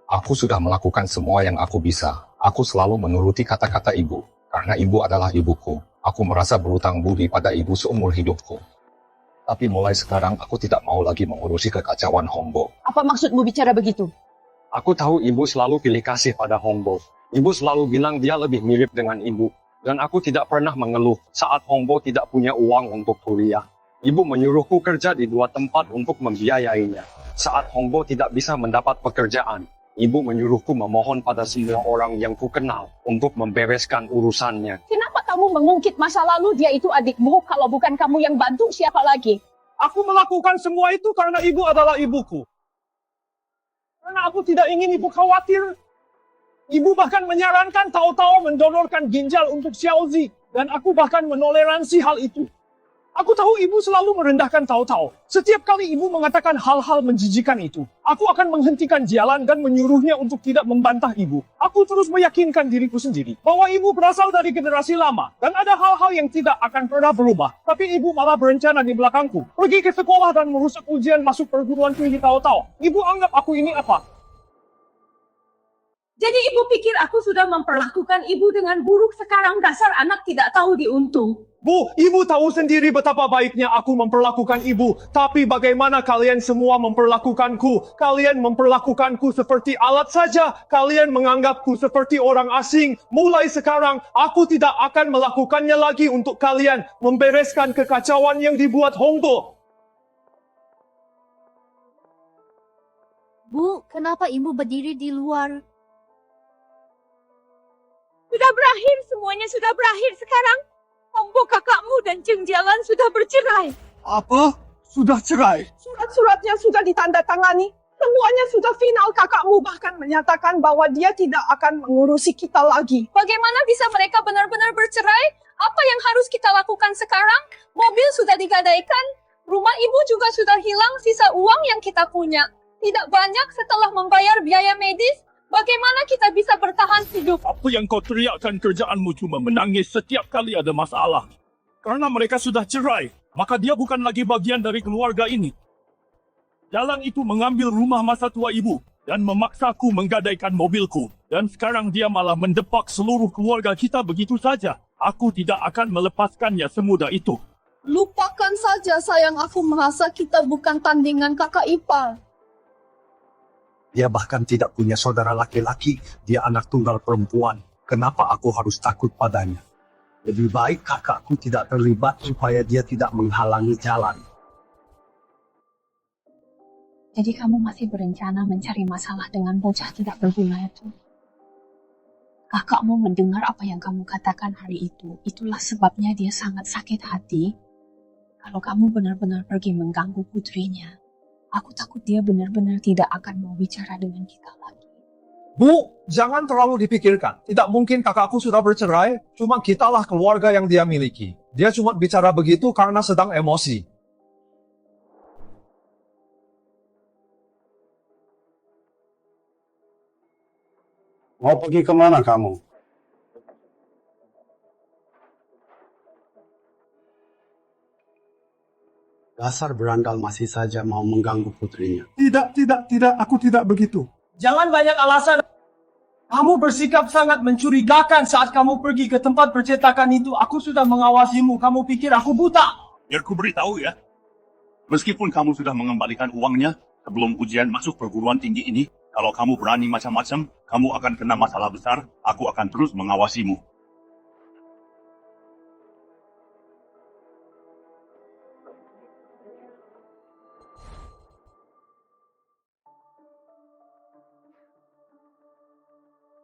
Aku sudah melakukan semua yang aku bisa. Aku selalu menuruti kata-kata ibu. Karena ibu adalah ibuku. Aku merasa berutang budi pada ibu seumur hidupku. Tapi mulai sekarang aku tidak mau lagi mengurusi kekacauan Hongbo. Apa maksudmu bicara begitu? Aku tahu ibu selalu pilih kasih pada Hongbo. Ibu selalu bilang dia lebih mirip dengan ibu. Dan aku tidak pernah mengeluh saat Hongbo tidak punya uang untuk kuliah. Ibu menyuruhku kerja di 2 tempat untuk membiayainya. Saat Hongbo tidak bisa mendapat pekerjaan, ibu menyuruhku memohon pada semua orang yang kukenal untuk membereskan urusannya. Kenapa kamu mengungkit masa lalu dia itu adikmu? Kalau bukan kamu yang bantu, siapa lagi? Aku melakukan semua itu karena ibu adalah ibuku. Karena aku tidak ingin ibu khawatir. Ibu bahkan menyarankan tahu-tahu mendonorkan ginjal untuk Xiaozi. Dan aku bahkan menoleransi hal itu. Aku tahu ibu selalu merendahkan tahu-tahu. Setiap kali ibu mengatakan hal-hal menjijikan itu, aku akan menghentikan jalan dan menyuruhnya untuk tidak membantah ibu. Aku terus meyakinkan diriku sendiri bahwa ibu berasal dari generasi lama dan ada hal-hal yang tidak akan pernah berubah. Tapi ibu malah berencana di belakangku, pergi ke sekolah dan merusak ujian masuk perguruan tinggi tahu-tahu. Ibu anggap aku ini apa? Jadi ibu pikir aku sudah memperlakukan ibu dengan buruk, sekarang dasar anak tidak tahu diuntung. Bu, ibu tahu sendiri betapa baiknya aku memperlakukan ibu. Tapi bagaimana kalian semua memperlakukanku? Kalian memperlakukanku seperti alat saja. Kalian menganggapku seperti orang asing. Mulai sekarang, aku tidak akan melakukannya lagi untuk kalian. Membereskan kekacauan yang dibuat Hongbo. Bu, kenapa ibu berdiri di luar? Sudah berakhir, semuanya sudah berakhir sekarang. Hongbo kakakmu dan Cheng Jialan sudah bercerai. Apa? Sudah cerai? Surat-suratnya sudah ditandatangani. Semuanya sudah final. Kakakmu bahkan menyatakan bahwa dia tidak akan mengurusi kita lagi. Bagaimana bisa mereka benar-benar bercerai? Apa yang harus kita lakukan sekarang? Mobil sudah digadaikan. Rumah ibu juga sudah hilang sisa uang yang kita punya. Tidak banyak setelah membayar biaya medis. Bagaimana kita bisa bertahan hidup? Apa yang kau teriakkan kerjaanmu cuma menangis setiap kali ada masalah. Karena mereka sudah cerai, maka dia bukan lagi bagian dari keluarga ini. Jalan itu mengambil rumah masa tua ibu dan memaksaku menggadaikan mobilku. Dan sekarang dia malah mendepak seluruh keluarga kita begitu saja. Aku tidak akan melepaskannya semudah itu. Lupakan saja sayang, aku merasa kita bukan tandingan kakak ipar. Dia bahkan tidak punya saudara laki-laki. Dia anak tunggal perempuan. Kenapa aku harus takut padanya? Lebih baik kakakku tidak terlibat supaya dia tidak menghalangi jalan. Jadi kamu masih berencana mencari masalah dengan bocah tidak berguna itu? Kakakmu mendengar apa yang kamu katakan hari itu. Itulah sebabnya dia sangat sakit hati. Kalau kamu benar-benar pergi mengganggu putrinya, aku takut dia benar-benar tidak akan mau bicara dengan kita lagi. Bu, jangan terlalu dipikirkan. Tidak mungkin kakakku sudah bercerai. Cuma kitalah keluarga yang dia miliki. Dia cuma bicara begitu karena sedang emosi. Mau pergi kemana kamu? Dasar berandal masih saja mau mengganggu putrinya. Tidak. Aku tidak begitu. Jangan banyak alasan. Kamu bersikap sangat mencurigakan saat kamu pergi ke tempat percetakan itu. Aku sudah mengawasimu. Kamu pikir aku buta? Biar ku beritahu ya. Meskipun kamu sudah mengembalikan uangnya sebelum ujian masuk perguruan tinggi ini, kalau kamu berani macam-macam, kamu akan kena masalah besar. Aku akan terus mengawasimu.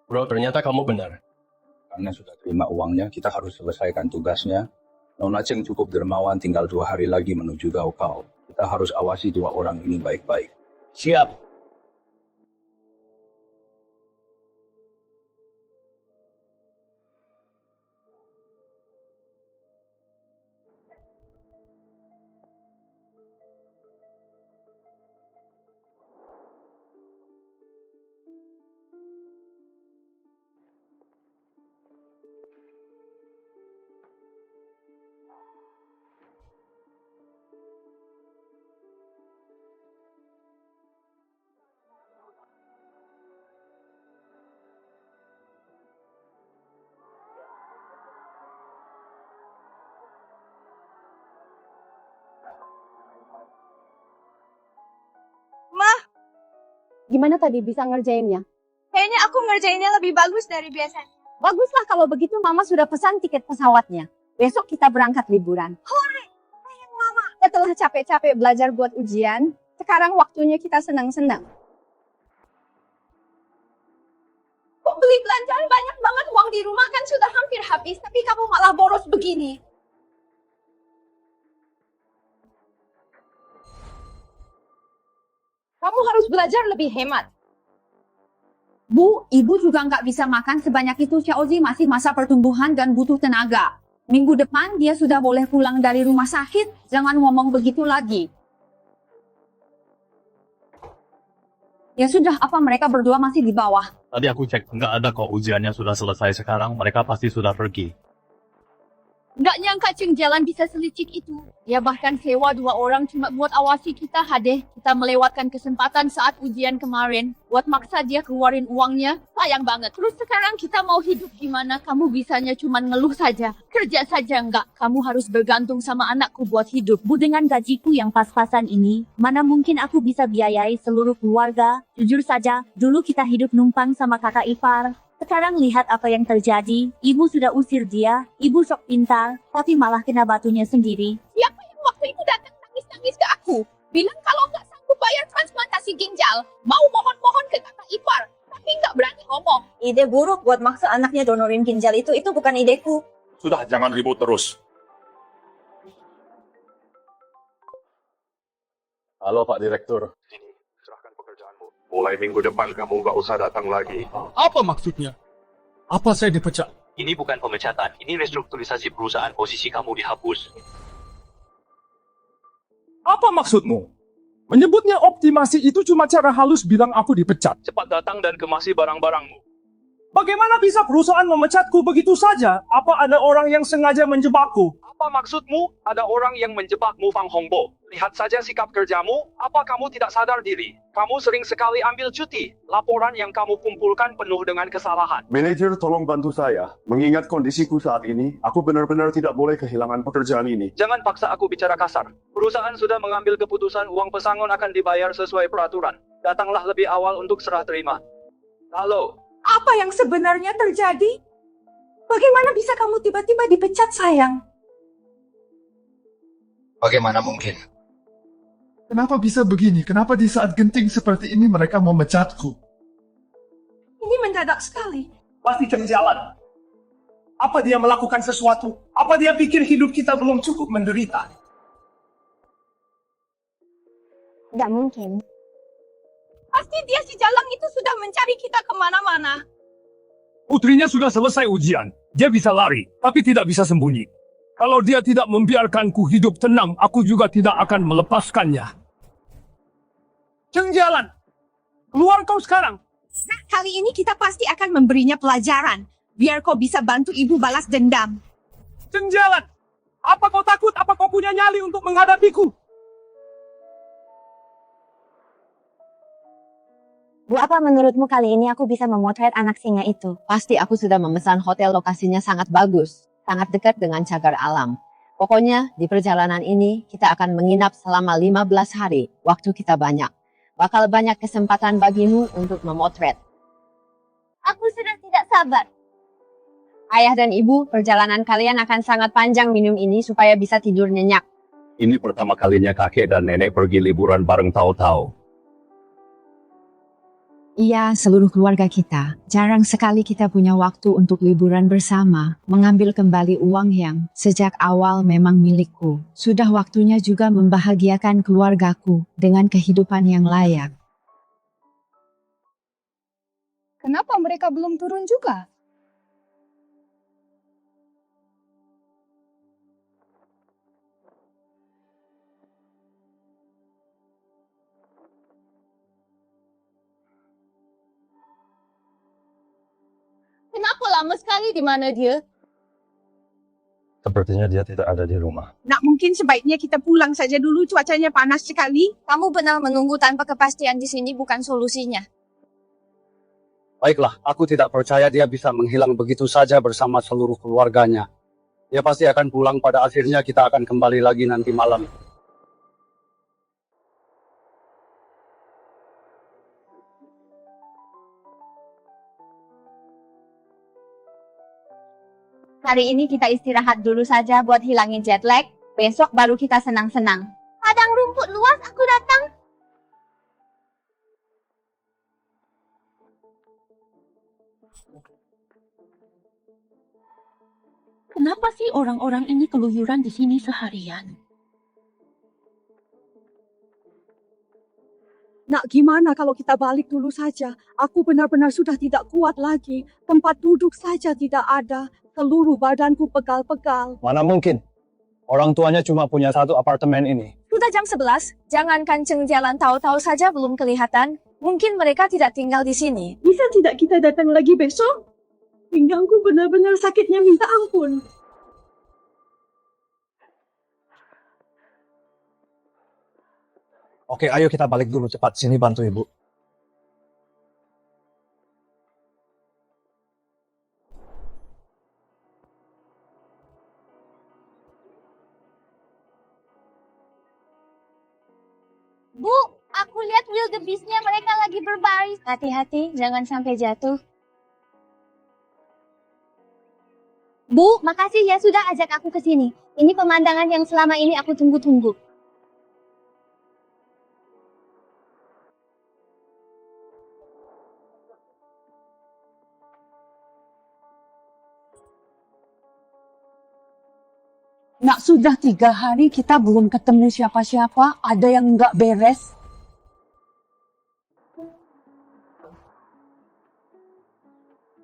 Bro, ternyata kamu benar. Karena sudah terima uangnya, kita harus selesaikan tugasnya. Nona Cheng cukup dermawan, tinggal 2 hari lagi menuju Gaokao. Kita harus awasi 2 orang ini baik-baik. Siap. Gimana tadi bisa ngerjainnya? Kayaknya aku ngerjainnya lebih bagus dari biasanya. Baguslah kalau begitu Mama sudah pesan tiket pesawatnya. Besok kita berangkat liburan. Hore! Mama! Setelah capek-capek belajar buat ujian, sekarang waktunya kita senang-senang. Kok beli belanjaan banyak banget, uang di rumah kan sudah hampir habis, tapi kamu malah boros begini. Kamu harus belajar lebih hemat. Bu, ibu juga nggak bisa makan sebanyak itu. Xiaozi masih masa pertumbuhan dan butuh tenaga. Minggu depan dia sudah boleh pulang dari rumah sakit. Jangan ngomong begitu lagi. Ya sudah, apa mereka berdua masih di bawah? Tadi aku cek, nggak ada kok, ujiannya sudah selesai sekarang, mereka pasti sudah pergi. Nggak nyangka Ceng Jalan bisa selicik itu. Dia bahkan sewa 2 orang cuma buat awasi kita, Hadeh. Kita melewatkan kesempatan saat ujian kemarin. Buat maksa dia keluarin uangnya. Sayang banget. Terus sekarang kita mau hidup gimana? Kamu bisanya cuma ngeluh saja. Kerja saja enggak. Kamu harus bergantung sama anakku buat hidup. Bu, dengan gajiku yang pas-pasan ini, mana mungkin aku bisa biayai seluruh keluarga? Jujur saja, dulu kita hidup numpang sama kakak ipar. Sekarang lihat apa yang terjadi. Ibu sudah usir dia. Ibu sok pintar, tapi malah kena batunya sendiri. Siapa yang waktu itu datang nangis-nangis ke aku? Bilang kalau nggak sanggup bayar transplantasi ginjal, mau mohon-mohon ke kakak ipar, tapi nggak berani ngomong. Ide buruk buat maksa anaknya donorin ginjal itu bukan ideku. Sudah, jangan ribut terus. Halo Pak Direktur. Ini, serahkan pekerjaanmu. Mulai minggu depan kamu nggak usah datang lagi. Apa maksudnya? Apa saya dipecat? Ini bukan pemecatan, ini restrukturisasi perusahaan, posisi kamu dihapus. Apa maksudmu? Menyebutnya optimasi itu cuma cara halus bilang aku dipecat. Cepat datang dan kemasi barang-barangmu. Bagaimana bisa perusahaan memecatku begitu saja? Apa ada orang yang sengaja menjebakku? Apa maksudmu? Ada orang yang menjebakmu, Fang Hongbo. Lihat saja sikap kerjamu. Apa kamu tidak sadar diri? Kamu sering sekali ambil cuti. Laporan yang kamu kumpulkan penuh dengan kesalahan. Manajer, tolong bantu saya. Mengingat kondisiku saat ini, aku benar-benar tidak boleh kehilangan pekerjaan ini. Jangan paksa aku bicara kasar. Perusahaan sudah mengambil keputusan uang pesangon akan dibayar sesuai peraturan. Datanglah lebih awal untuk serah terima. Halo. Apa yang sebenarnya terjadi? Bagaimana bisa kamu tiba-tiba dipecat, sayang? Bagaimana mungkin? Kenapa bisa begini? Kenapa di saat genting seperti ini mereka memecatku? Ini mendadak sekali. Pasti Ceng Jalan. Apa dia melakukan sesuatu? Apa dia pikir hidup kita belum cukup menderita? Nggak mungkin. Pasti dia si Jalang itu sudah mencari kita kemana-mana. Putrinya sudah selesai ujian. Dia bisa lari, tapi tidak bisa sembunyi. Kalau dia tidak membiarkanku hidup tenang, aku juga tidak akan melepaskannya. Ceng Jalan, keluar kau sekarang. Nah, kali ini kita pasti akan memberinya pelajaran. Biar kau bisa bantu ibu balas dendam. Ceng Jalan, apa kau takut? Apa kau punya nyali untuk menghadapiku? Bu, apa menurutmu kali ini aku bisa memotret anak singa itu? Pasti aku sudah memesan hotel, lokasinya sangat bagus. Sangat dekat dengan cagar alam. Pokoknya di perjalanan ini kita akan menginap selama 15 hari. Waktu kita banyak. Bakal banyak kesempatan bagimu untuk memotret. Aku sudah tidak sabar. Ayah dan ibu, perjalanan kalian akan sangat panjang minum ini supaya bisa tidur nyenyak. Ini pertama kalinya kakek dan nenek pergi liburan bareng Tau-Tau. Iya, seluruh keluarga kita. Jarang sekali kita punya waktu untuk liburan bersama, mengambil kembali uang yang sejak awal memang milikku. Sudah waktunya juga membahagiakan keluargaku dengan kehidupan yang layak. Kenapa mereka belum turun juga? Kenapa lama sekali di mana dia? Sepertinya dia tidak ada di rumah. Nak mungkin sebaiknya kita pulang saja dulu, cuacanya panas sekali. Kamu benar menunggu tanpa kepastian di sini bukan solusinya. Baiklah, aku tidak percaya dia bisa menghilang begitu saja bersama seluruh keluarganya. Dia pasti akan pulang, pada akhirnya kita akan kembali lagi nanti malam. Hari ini kita istirahat dulu saja buat hilangin jet lag. Besok baru kita senang-senang. Padang rumput luas, aku datang. Kenapa sih orang-orang ini keluyuran di sini seharian? Nak gimana kalau kita balik dulu saja? Aku benar-benar sudah tidak kuat lagi. Tempat duduk saja tidak ada. Seluruh badanku pegal-pegal. Mana mungkin? Orang tuanya cuma punya satu apartemen ini. Sudah jam 11, jangankan Ceng Jalan tahu-tahu saja belum kelihatan. Mungkin mereka tidak tinggal di sini. Bisa tidak kita datang lagi besok? Pinggangku benar-benar sakitnya minta ampun. Oke, ayo kita balik dulu cepat. Sini bantu ibu. Bu, aku lihat wildebeest-nya mereka lagi berbaris. Hati-hati, jangan sampai jatuh. Bu, makasih ya sudah ajak aku ke sini. Ini pemandangan yang selama ini aku tunggu-tunggu. Nak sudah 3 hari kita belum ketemu siapa-siapa. Ada yang nggak beres.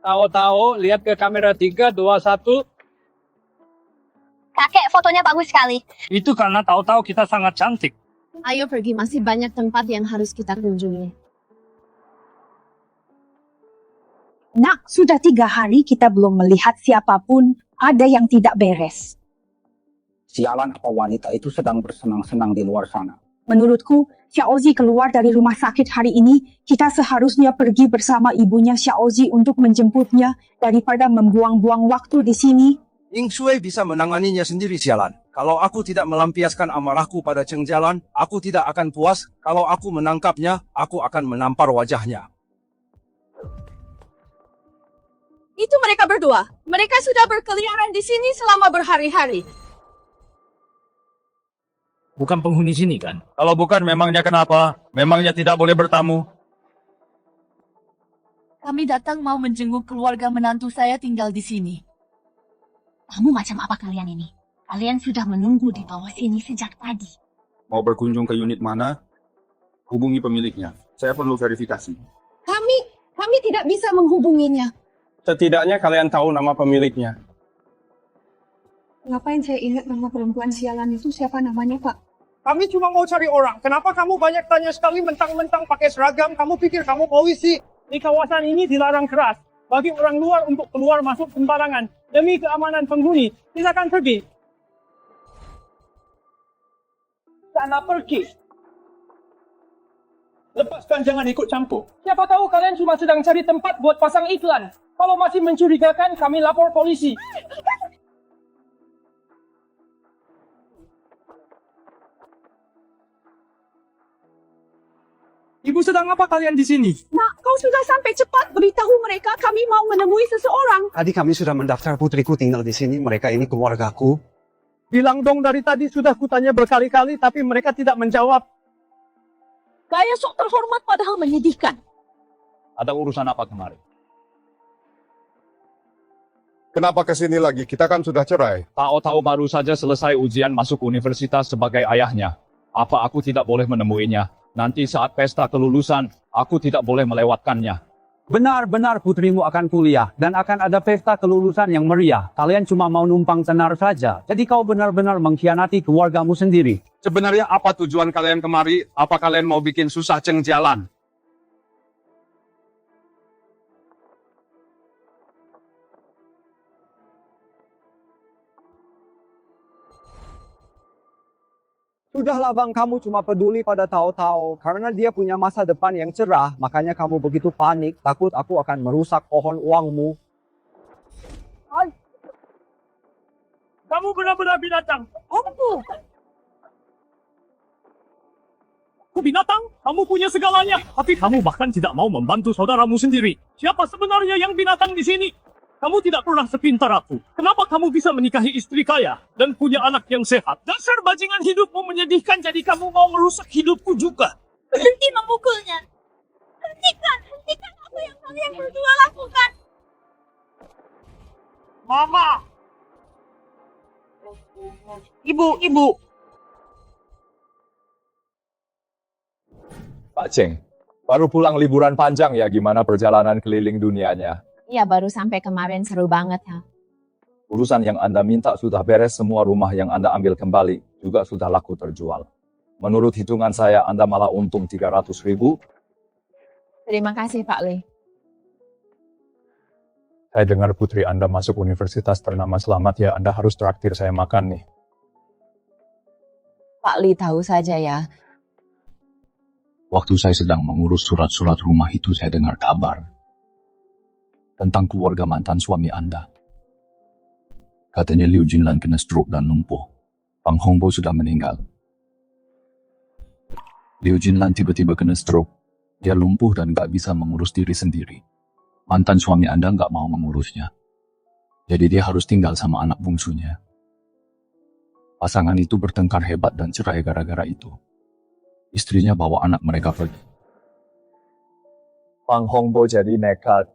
Tahu-tahu, lihat ke kamera 3, 2, 1. Kakek, fotonya bagus sekali. Itu karena tahu-tahu kita sangat cantik. Ayo pergi, masih banyak tempat yang harus kita kunjungi. Nak, sudah 3 hari kita belum melihat siapapun. Ada yang tidak beres. Sialan apa wanita itu sedang bersenang-senang di luar sana. Menurutku, Xiaozi keluar dari rumah sakit hari ini. Kita seharusnya pergi bersama ibunya Xiaozi untuk menjemputnya daripada membuang-buang waktu di sini. Ying Shui bisa menanganinya sendiri, sialan. Kalau aku tidak melampiaskan amarahku pada Cheng Jalan, aku tidak akan puas. Kalau aku menangkapnya, aku akan menampar wajahnya. Itu mereka berdua. Mereka sudah berkeliaran di sini selama berhari-hari. Bukan penghuni sini kan? Kalau bukan, memangnya kenapa? Memangnya tidak boleh bertamu? Kami datang mau menjenguk keluarga menantu saya tinggal di sini. Kamu macam apa kalian ini? Kalian sudah menunggu di bawah sini sejak tadi. Mau berkunjung ke unit mana? Hubungi pemiliknya. Saya perlu verifikasi. Kami tidak bisa menghubunginya. Setidaknya kalian tahu nama pemiliknya. Ngapain saya ingat nama perempuan sialan itu? Siapa namanya, Pak? Kami cuma mau cari orang. Kenapa kamu banyak tanya sekali mentang-mentang pakai seragam? Kamu pikir kamu polisi? Di kawasan ini dilarang keras bagi orang luar untuk keluar masuk sembarangan. Demi keamanan penghuni, silakan pergi. Sana pergi. Lepaskan, jangan ikut campur. Siapa tahu kalian cuma sedang cari tempat buat pasang iklan. Kalau masih mencurigakan, kami lapor polisi. Ibu sedang apa kalian di sini? Nak, kau sudah sampai cepat. Beritahu mereka kami mau menemui seseorang. Tadi kami sudah mendaftar putriku tinggal di sini. Mereka ini keluargaku. Bilang dong, dari tadi sudah kutanya berkali-kali, tapi mereka tidak menjawab. Gaya sok terhormat padahal menyedihkan. Ada urusan apa kemarin? Kenapa kesini lagi? Kita kan sudah cerai. Tahu-tahu baru saja selesai ujian masuk universitas sebagai ayahnya. Apa aku tidak boleh menemuinya? Nanti saat pesta kelulusan, aku tidak boleh melewatkannya. Benar-benar putrimu akan kuliah dan akan ada pesta kelulusan yang meriah. Kalian cuma mau numpang tenar saja. Jadi kau benar-benar mengkhianati keluargamu sendiri. Sebenarnya apa tujuan kalian kemari? Apa kalian mau bikin susah Cheng Jalan? Sudahlah bang, kamu cuma peduli pada Tahu-Tahu. Karena dia punya masa depan yang cerah, makanya kamu begitu panik, takut aku akan merusak pohon uangmu. Kamu benar-benar binatang. Aku binatang? Kamu punya segalanya. Tapi kamu bahkan tidak mau membantu saudaramu sendiri. Siapa sebenarnya yang binatang di sini? Kamu tidak pernah sepintar aku. Kenapa kamu bisa menikahi istri kaya dan punya anak yang sehat? Dasar bajingan, hidupmu menyedihkan, jadi kamu mau merusak hidupku juga. Berhenti memukulnya. Hentikan apa yang kalian berdua lakukan. Mama! Ibu! Pak Cheng, baru pulang liburan panjang ya, gimana perjalanan keliling dunianya? Iya, baru sampai kemarin, seru banget ya. Urusan yang Anda minta sudah beres, semua rumah yang Anda ambil kembali juga sudah laku terjual. Menurut hitungan saya, Anda malah untung 300.000. Terima kasih Pak Lee. Saya dengar putri Anda masuk universitas ternama, selamat ya, Anda harus traktir saya makan nih. Pak Lee tahu saja ya. Waktu saya sedang mengurus surat-surat rumah itu, saya dengar kabar tentang keluarga mantan suami Anda. Katanya Liu Jinlan kena stroke dan lumpuh. Pang Hongbo sudah meninggal. Liu Jinlan tiba-tiba kena stroke. Dia lumpuh dan gak bisa mengurus diri sendiri. Mantan suami Anda gak mau mengurusnya. Jadi dia harus tinggal sama anak bungsunya. Pasangan itu bertengkar hebat dan cerai gara-gara itu. Istrinya bawa anak mereka pergi. Pang Hongbo jadi nekat.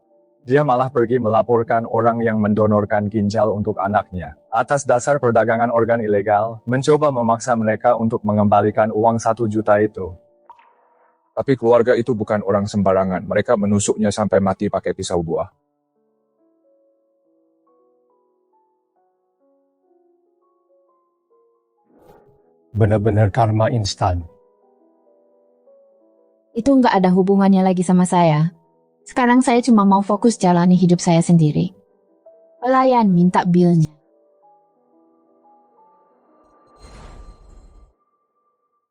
Dia malah pergi melaporkan orang yang mendonorkan ginjal untuk anaknya. Atas dasar perdagangan organ ilegal, mencoba memaksa mereka untuk mengembalikan uang 1 juta itu. Tapi keluarga itu bukan orang sembarangan. Mereka menusuknya sampai mati pakai pisau buah. Benar-benar karma instan. Itu nggak ada hubungannya lagi sama saya. Sekarang saya cuma mau fokus jalani hidup saya sendiri. Pelayan minta bilnya.